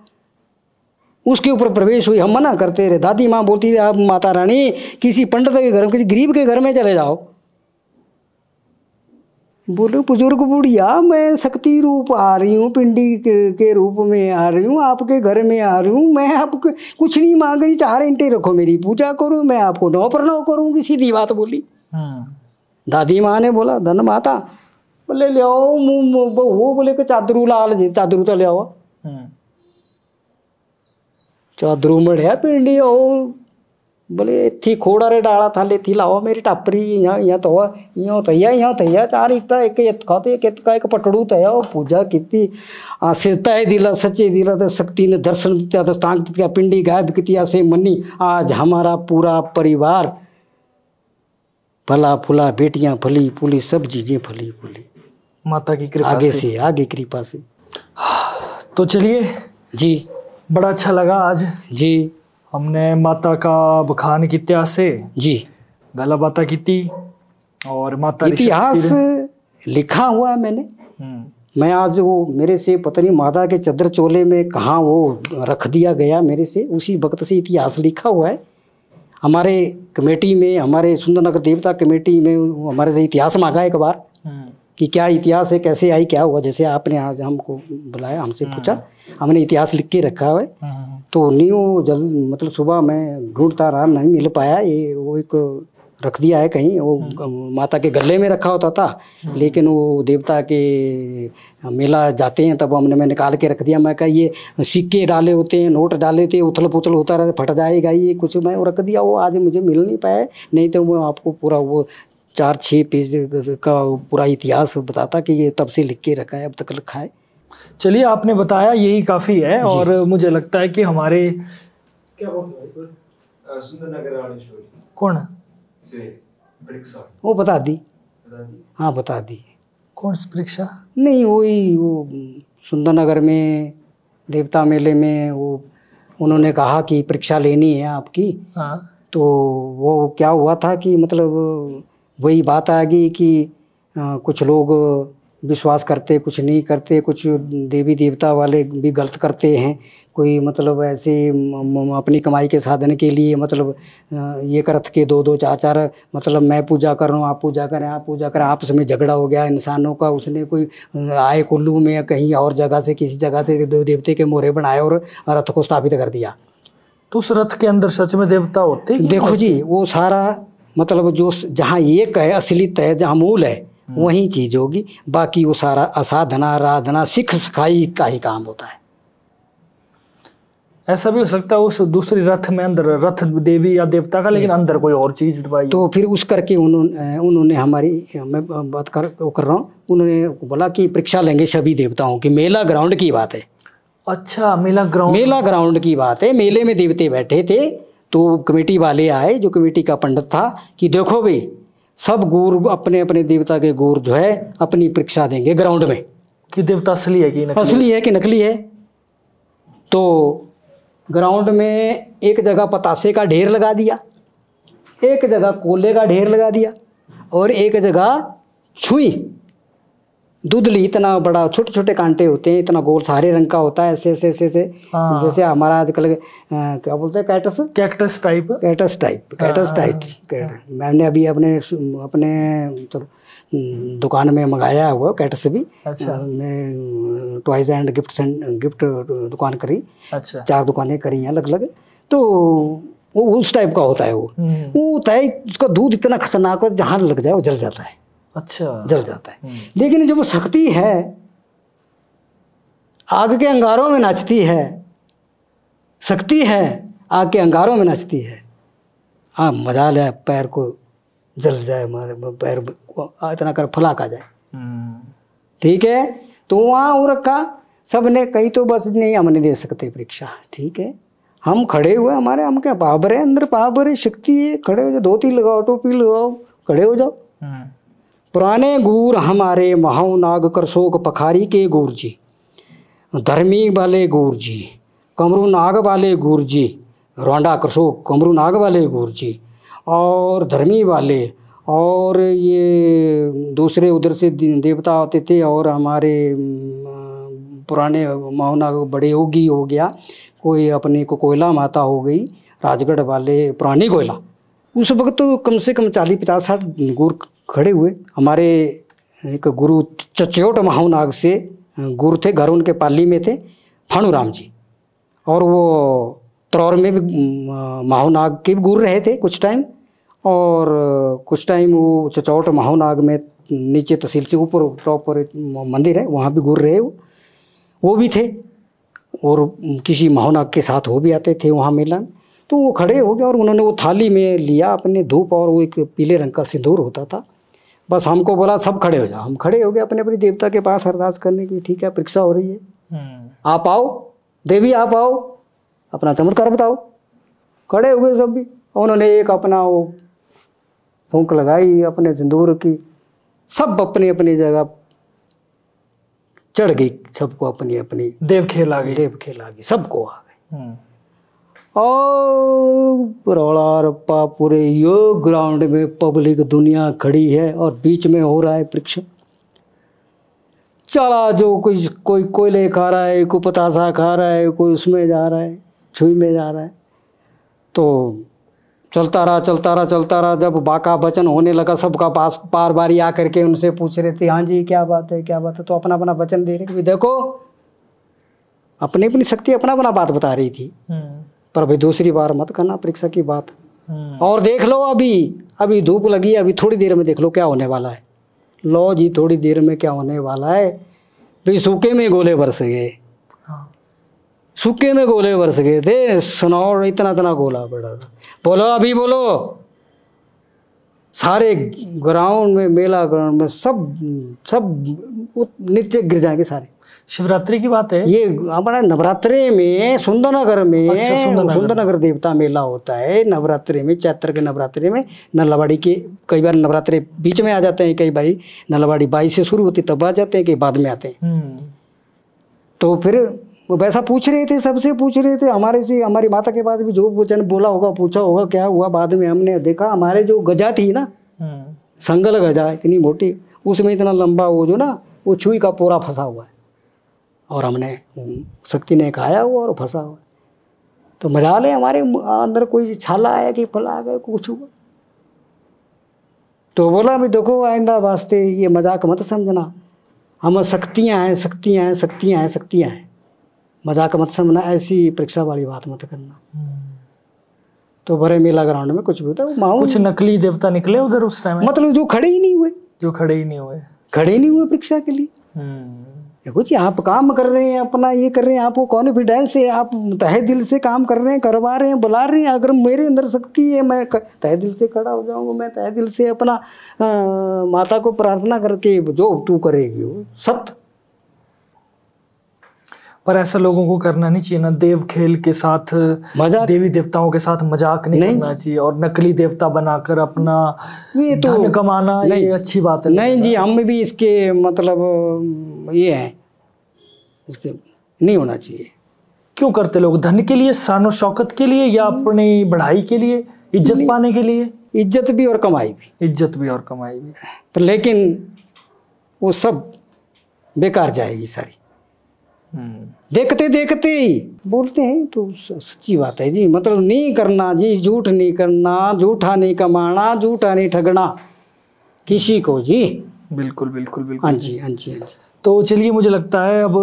उसके ऊपर प्रवेश हुई हम मना करते रहे दादी माँ बोलती आप माता रानी किसी पंडित के घर में किसी गरीब के घर में चले जाओ बोले बुजुर्ग बुढ़िया मैं शक्ति रूप आ रही हूँ पिंडी के रूप में आ रही हूँ आपके घर में आ रही हूँ मैं आपको कुछ नहीं मांग रही 4 घंटे रखो मेरी पूजा करूँ मैं आपको 9 पर 9 करूँगी सीधी बात बोली। दादी माँ ने बोला धन माता बोले ले आओ वो बोले कि चादरू लाल जी चादरू तो ले आओ चादरू मढ़िया पिंडी और बोले थी खोड़ा रे डाला था ले थी लाओ मेरी टापरी यहाँ तो तैया 4 इट्टा एक खाते एक पटड़ू तया पूजा की आशीर्ता है दिला सच्चे दिला तो शक्ति ने दर्शन दिया तो टांग दिया पिंडी गायब कितिया से मनी आज हमारा पूरा परिवार फला फुला बेटियां फली फूली सब चीजें फली फूली माता की कृपा आगे कृपा से। तो चलिए जी बड़ा अच्छा लगा आज जी हमने माता का बखान की इतिहास से जी गला बातें की थी और माता इतिहास लिखा हुआ है मैंने मैं आज वो मेरे से पता नहीं माता के चद्दर चोले में कहाँ वो रख दिया गया मेरे से उसी वक्त से इतिहास लिखा हुआ है। हमारे कमेटी में हमारे सुंदरनगर देवता कमेटी में हमारे से इतिहास मांगा एक बार कि क्या इतिहास है कैसे आई क्या हुआ जैसे आपने आज हमको बुलाया हमसे पूछा हमने इतिहास लिख के रखा हुआ है तो नहीं वो जल्द मतलब सुबह मैं ढूंढता रहा, नहीं मिल पाया। ये वो एक रख दिया है कहीं, वो माता के गले में रखा होता था, लेकिन वो देवता के मेला जाते हैं तब मैंने निकाल के रख दिया। मैं कहा ये सिक्के डाले होते हैं, नोट डाले थे, उथल पुथल होता रहता, फट जाएगा ये कुछ, मैं वो रख दिया। वो आज मुझे मिल नहीं पाया, नहीं तो मैं आपको पूरा वो 4-6 पेज का पूरा इतिहास बताता कि ये तब से लिख के रखा है, अब तक लिखा है। चलिए, आपने बताया यही काफ़ी है। और मुझे लगता है कि हमारे क्या कौन वो बता दी, हाँ बता दी। कौन सी परीक्षा? नहीं वही वो सुंदरनगर में देवता मेले में वो उन्होंने कहा कि परीक्षा लेनी है आपकी। हाँ। तो वो क्या हुआ था कि मतलब वही बात आ गई कि कुछ लोग विश्वास करते, कुछ नहीं करते, कुछ देवी देवता वाले भी गलत करते हैं, कोई मतलब ऐसे अपनी कमाई के साधन के लिए मतलब ये करत के 2-2 4-4 मतलब मैं पूजा कर रहा हूँ, आप पूजा करें, आप पूजा करें, आपस में झगड़ा हो गया इंसानों का। उसने कोई आए कुल्लू में या कहीं और जगह से किसी जगह से देवते के मोहरे बनाए और रथ को स्थापित कर दिया। तो उस रथ के अंदर सच में देवता होते हैं? देखो जी, वो सारा मतलब जो जहाँ एक है असलियत है, जहाँ मूल है वही चीज होगी, बाकी वो सारा असाधना आराधना सिख सिखाई का ही काम होता है। ऐसा भी हो सकता है उस दूसरी रथ में अंदर रथ देवी या देवता का, लेकिन अंदर कोई और चीज डुबाई। तो फिर उस करके उन्होंने हमारी मैं बात कर रहा हूँ, उन्होंने बोला कि परीक्षा लेंगे सभी देवताओं की। मेला ग्राउंड की बात है। अच्छा, मेला ग्राउंड की बात है। मेले में देवते बैठे थे तो कमेटी वाले आए, जो कमेटी का पंडित था, कि देखो भाई सब गुरु अपने अपने देवता के गुरु जो है अपनी परीक्षा देंगे ग्राउंड में कि देवता असली है कि नकली, असली है कि नकली है। तो ग्राउंड में एक जगह पतासे का ढेर लगा दिया, एक जगह कोले का ढेर लगा दिया, और एक जगह छुई दूधली, इतना बड़ा छोटे छोटे कांटे होते हैं, इतना गोल सारे रंग का होता है, ऐसे ऐसे ऐसे ऐसे, जैसे हमारा आजकल क्या बोलते हैं कैक्टस टाइप। मैंने अभी अपने दुकान में मंगाया हुआ कैक्टस भी। अच्छा। मैं टॉयज एंड गिफ्ट दुकान करी। अच्छा। 4 दुकानें करी हैं अलग अलग। तो वो उस टाइप का होता है। वो होता है, उसका दूध इतना खतरनाक है, जहाँ लग जाए वो जल जाता है। अच्छा, जल जाता है। लेकिन जब वो शक्ति है, आग के अंगारों में नाचती है, शक्ति है आग के अंगारों में नाचती है। हाँ, मजा ले, पैर को जल जाए, हमारे पैर को इतना कर फलाक आ जाए। ठीक है, तो वहाँ वो रखा सबने, कहीं तो बस नहीं हम नहीं दे सकते परीक्षा। ठीक है, हम खड़े हुए, हमारे हम क्या पावर है, अंदर पावर है, शक्ति है, खड़े हो जाओ, धोती लगाओ, टोपी लगाओ, खड़े हो जाओ। पुराने गुर हमारे महाव नाग करशोक पखारी के गुर जी, धर्मी वाले गुर जी, कमरू नाग वाले गुर जी, रोंडा करशोक कमरू नाग वाले गुर जी, और धर्मी वाले, और ये दूसरे उधर से देवता आते थे, और हमारे पुराने महावनाग बड़े योगी हो गया, कोई अपने को कोयला माता हो गई, राजगढ़ वाले पुरानी कोयला। उस वक्त तो कम से कम 40-50-60 गुर खड़े हुए। हमारे एक गुरु चच्योट महावनाग से गुरु थे, घर उनके पाली में थे, फाणुराम जी, और वो तरौर में भी महावनाग के भी गुरु रहे थे कुछ टाइम, और कुछ टाइम वो चचौट महावनाग में नीचे तहसील से ऊपर टॉप पर मंदिर है, वहाँ भी गुरु रहे वो भी थे, और किसी महावनाग के साथ वो भी आते थे वहाँ मेला में। तो वो खड़े हो गए और उन्होंने वो थाली में लिया अपने धूप, और वो एक पीले रंग का सिंदूर होता था। बस हमको बोला सब खड़े हो जाओ। हम खड़े हो गए अपने अपने देवता के पास अरदास करने की। ठीक है, परीक्षा हो रही है, आप आओ देवी, आप आओ, अपना चमत्कार बताओ। खड़े हो गए सब भी। उन्होंने एक अपना वो फूंक लगाई अपने सिंदूर की, सब अपनी अपनी जगह चढ़ गई, सबको अपनी अपनी देव खेल आ गई, सबको आ गई। और रौला रप्पा पूरे यो ग्राउंड में पब्लिक दुनिया खड़ी है, और बीच में हो रहा है परीक्षा। चला जो कोई कोयले खा रहा है, कोई पतासा खा रहा है, कोई उसमें जा रहा है, छुई में जा रहा है। तो चलता रहा। जब बाका वचन होने लगा, सबका पास पार बारी आकर के उनसे पूछ रहे थे, हाँ जी क्या बात है। तो अपना अपना वचन दे रहे कि देखो अपनी अपनी शक्ति अपना अपना बात बता रही थी। पर अभी दूसरी बार मत करना परीक्षा की बात। और देख लो अभी धूप लगी, अभी थोड़ी देर में देख लो क्या होने वाला है। लो जी थोड़ी देर में क्या होने वाला है, फिर सूखे में गोले बरस गए। सूखे में गोले बरस गए थे, सुनाओ इतना इतना गोला पड़ा था। बोलो अभी बोलो, सारे ग्राउंड में, मेला ग्राउंड में सब नीचे गिर जाएंगे सारे। शिवरात्रि की बात है ये हमारा नवरात्रि में सुंदरनगर में। अच्छा, सुंदरनगर देवता मेला होता है नवरात्रि में, चैत्र के नवरात्रि में। नलवाड़ी के कई बार नवरात्रि बीच में आ जाते हैं, कई बार नलवाड़ी 22 से शुरू होती तब आ जाते हैं, कई बाद में आते हैं। तो फिर वो वैसा पूछ रहे थे, सबसे पूछ रहे थे, हमारे से, हमारी माता के पास भी जो वचन बोला होगा, पूछा होगा क्या हुआ। बाद में हमने देखा हमारे जो गजा थी ना, संगल गजा इतनी मोटी, उसमें इतना लंबा वो जो ना वो छुई का पोरा फंसा हुआ है, और हमने शक्ति ने खाया हुआ और फंसा हुआ। तो मजा ले हमारे अंदर कोई छाला आया कि फला आ गया कुछ हुआ। तो बोला भी देखो आइंदा वास्ते ये मजाक मत समझना, हम शक्तियाँ हैं, शक्तियाँ हैं, शक्तियाँ हैं, शक्तियाँ हैं, मजाक मत समझना, ऐसी परीक्षा वाली बात मत करना। तो बड़े मेला ग्राउंड में कुछ भी होता है, कुछ नकली देवता निकले उधर उस टाइम, मतलब जो खड़े ही नहीं हुए, खड़े ही नहीं हुए परीक्षा के लिए। देखो जी आप काम कर रहे हैं, अपना ये कर रहे हैं, आपको कॉन्फिडेंस है, आप तहे दिल से काम कर रहे हैं, करवा रहे हैं, बुला रहे हैं। अगर मेरे अंदर शक्ति है, मैं तहे दिल से खड़ा हो जाऊंगा, मैं तहे दिल से अपना माता को प्रार्थना करके जो तू करेगी वो सत्य। पर ऐसा लोगों को करना नहीं चाहिए ना, देव खेल के साथ, देवी देवताओं के साथ मजाक नहीं करना चाहिए, और नकली देवता बनाकर अपना ये तो धन कमाना ये अच्छी बात है नहीं जी। हम भी इसके मतलब ये है, इसके नहीं होना चाहिए। क्यों करते लोग? धन के लिए, शानो शौकत के लिए, या अपनी बढ़ाई के लिए, इज्जत पाने के लिए? इज्जत भी और कमाई भी, इज्जत भी और कमाई भी। पर लेकिन वो सब बेकार जाएगी सारी। देखते देखते ही बोलते हैं तो सच्ची बात है जी। मतलब नहीं करना जी, झूठ नहीं करना, झूठा नहीं कमाना, झूठा नहीं ठगना किसी को जी। बिल्कुल बिल्कुल बिल्कुल। हाँ जी हाँ जी हाँ जी। तो चलिए, मुझे लगता है अब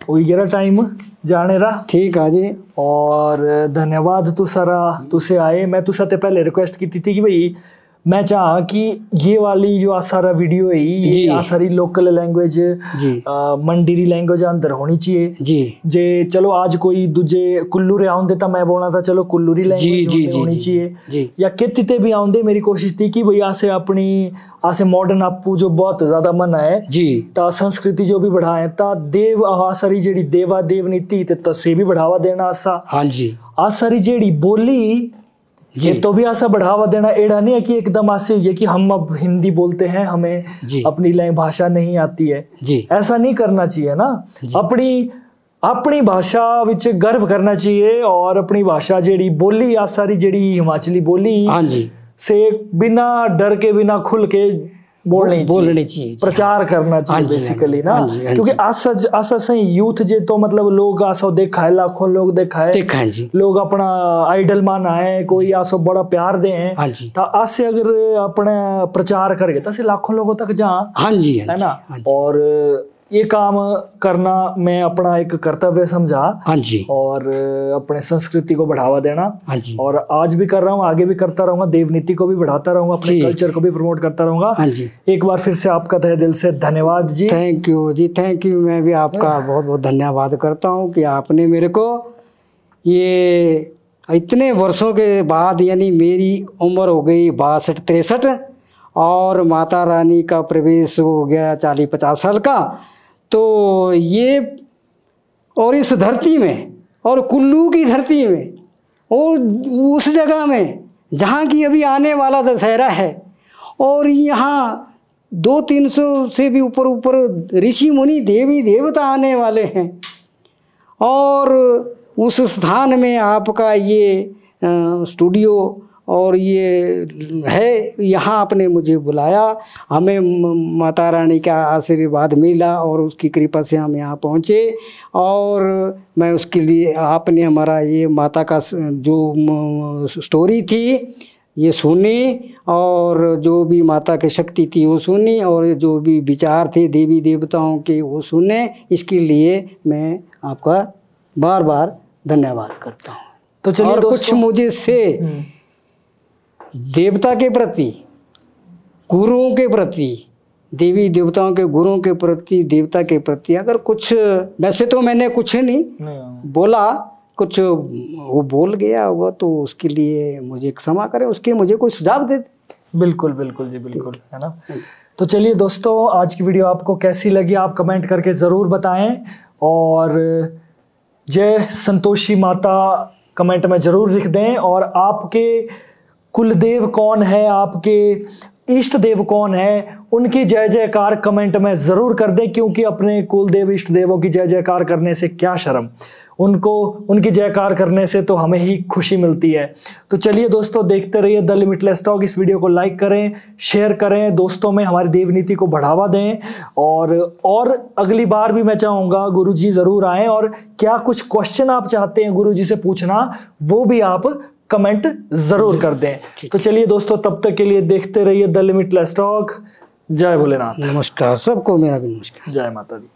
हो गया टाइम जाने रहा। ठीक है जी। और धन्यवाद तुसे आए। मैं तुसाते पहले रिक्वेस्ट की थी कि भाई मैं चाह कि ये वाली जो सारा वीडियो है ये सारी लोकल लैंग्वेज, मंडीरी लैंग्वेज अंदर होनी चाहिए जी। जे चलो आज कोई दूजे कुल्लूरे आउंदे तो मैं बोलना था चलो कुल्लूरी लैंग्वेज होनी चाहिए, या कितने भी आउंदे। मेरी कोशिश थी कि भाई आसे अपनी आसे मॉडर्न आपू जो बहुत ज्यादा मन है जी, ता संस्कृति जो भी बढ़ाए, ता देव सारी जेड़ी देवा देव नीति ते से भी बढ़ावा देना आसा। हाँ जी। आ सारी जेड़ी बोली ये तो भी ऐसा बढ़ावा देना। एड़ा नहीं है कि एकदम ऐसे हुई है कि हम अब हिंदी बोलते हैं, हमें अपनी भाषा नहीं आती है जी। ऐसा नहीं करना चाहिए ना। अपनी भाषा विच गर्व करना चाहिए, और अपनी भाषा जेड़ी बोली आ सारी जेड़ी हिमाचली बोली से बिना डर के, बिना खुल के बोलनी चाहिए, प्रचार करना चाहिए बेसिकली ना। क्योंकि आसा सही यूथ जे तो मतलब लोग आसो देखा है, लाखों लोग देखा है जी। लोग अपना आइडल माना है, कोई आसो बड़ा प्यार दे हैं, तो आसे अगर अपना प्रचार करके तो लाखों लोगों तक जा है ना। और ये काम करना मैं अपना एक कर्तव्य समझा। हाँ जी। और अपने संस्कृति को बढ़ावा देना। हाँ जी। और आज भी कर रहा हूँ, आगे भी करता रहूंगा, देव नीति को भी बढ़ाता रहूंगा, अपने कल्चर को भी प्रमोट करता रहूंगा। हाँ जी। एक बार फिर से आपका तहे दिल से धन्यवाद जी। थैंक यू जी, थैंक यू। मैं भी आपका बहुत बहुत धन्यवाद करता हूँ कि आपने मेरे को ये इतने वर्षों के बाद, यानी मेरी उम्र हो गई 62-63 और माता रानी का प्रवेश हो गया 40-50 साल का, तो ये और इस धरती में और कुल्लू की धरती में और उस जगह में जहाँ की अभी आने वाला दशहरा है, और यहाँ 200-300 से भी ऊपर ऋषि मुनि देवी देवता आने वाले हैं, और उस स्थान में आपका ये स्टूडियो और ये है, यहाँ आपने मुझे बुलाया, हमें माता रानी का आशीर्वाद मिला और उसकी कृपा से हम यहाँ पहुँचे। और मैं उसके लिए, आपने हमारा ये माता का जो स्टोरी थी ये सुनी, और जो भी माता की शक्ति थी वो सुनी, और जो भी विचार थे देवी देवताओं के वो सुने। इसके लिए मैं आपका बार बार धन्यवाद करता हूँ। तो चलिए और कुछ दोस्तों, मुझे से देवता के प्रति, गुरुओं के प्रति, देवी देवताओं के गुरुओं के प्रति, देवता के प्रति अगर कुछ, वैसे तो मैंने कुछ नहीं बोला, कुछ वो बोल गया हुआ तो उसके लिए मुझे क्षमा करें, उसके मुझे कोई सुझाव दे दे। बिल्कुल बिल्कुल जी, बिल्कुल, है ना। तो चलिए दोस्तों, आज की वीडियो आपको कैसी लगी आप कमेंट करके ज़रूर बताएं, और जय संतोषी माता कमेंट में ज़रूर लिख दें। और आपके कुलदेव कौन है, आपके इष्ट देव कौन है, उनकी जय जयकार कमेंट में ज़रूर कर दें, क्योंकि अपने कुलदेव इष्ट देवों की जय जयकार करने से क्या शर्म, उनको उनकी जयकार करने से तो हमें ही खुशी मिलती है। तो चलिए दोस्तों, देखते रहिए द लिमिटलेस टॉक। इस वीडियो को लाइक करें, शेयर करें, दोस्तों में हमारी देव नीति को बढ़ावा दें। और अगली बार भी मैं चाहूँगा गुरुजी ज़रूर आएँ, और क्या कुछ क्वेश्चन आप चाहते हैं गुरुजी से पूछना, वो भी आप कमेंट ज़रूर कर दें। तो चलिए दोस्तों, तब तक के लिए देखते रहिए द लिमिटलेस टॉक। जय भोलेनाथ। नमस्कार सबको, मेरा भी नमस्कार। जय माता दी।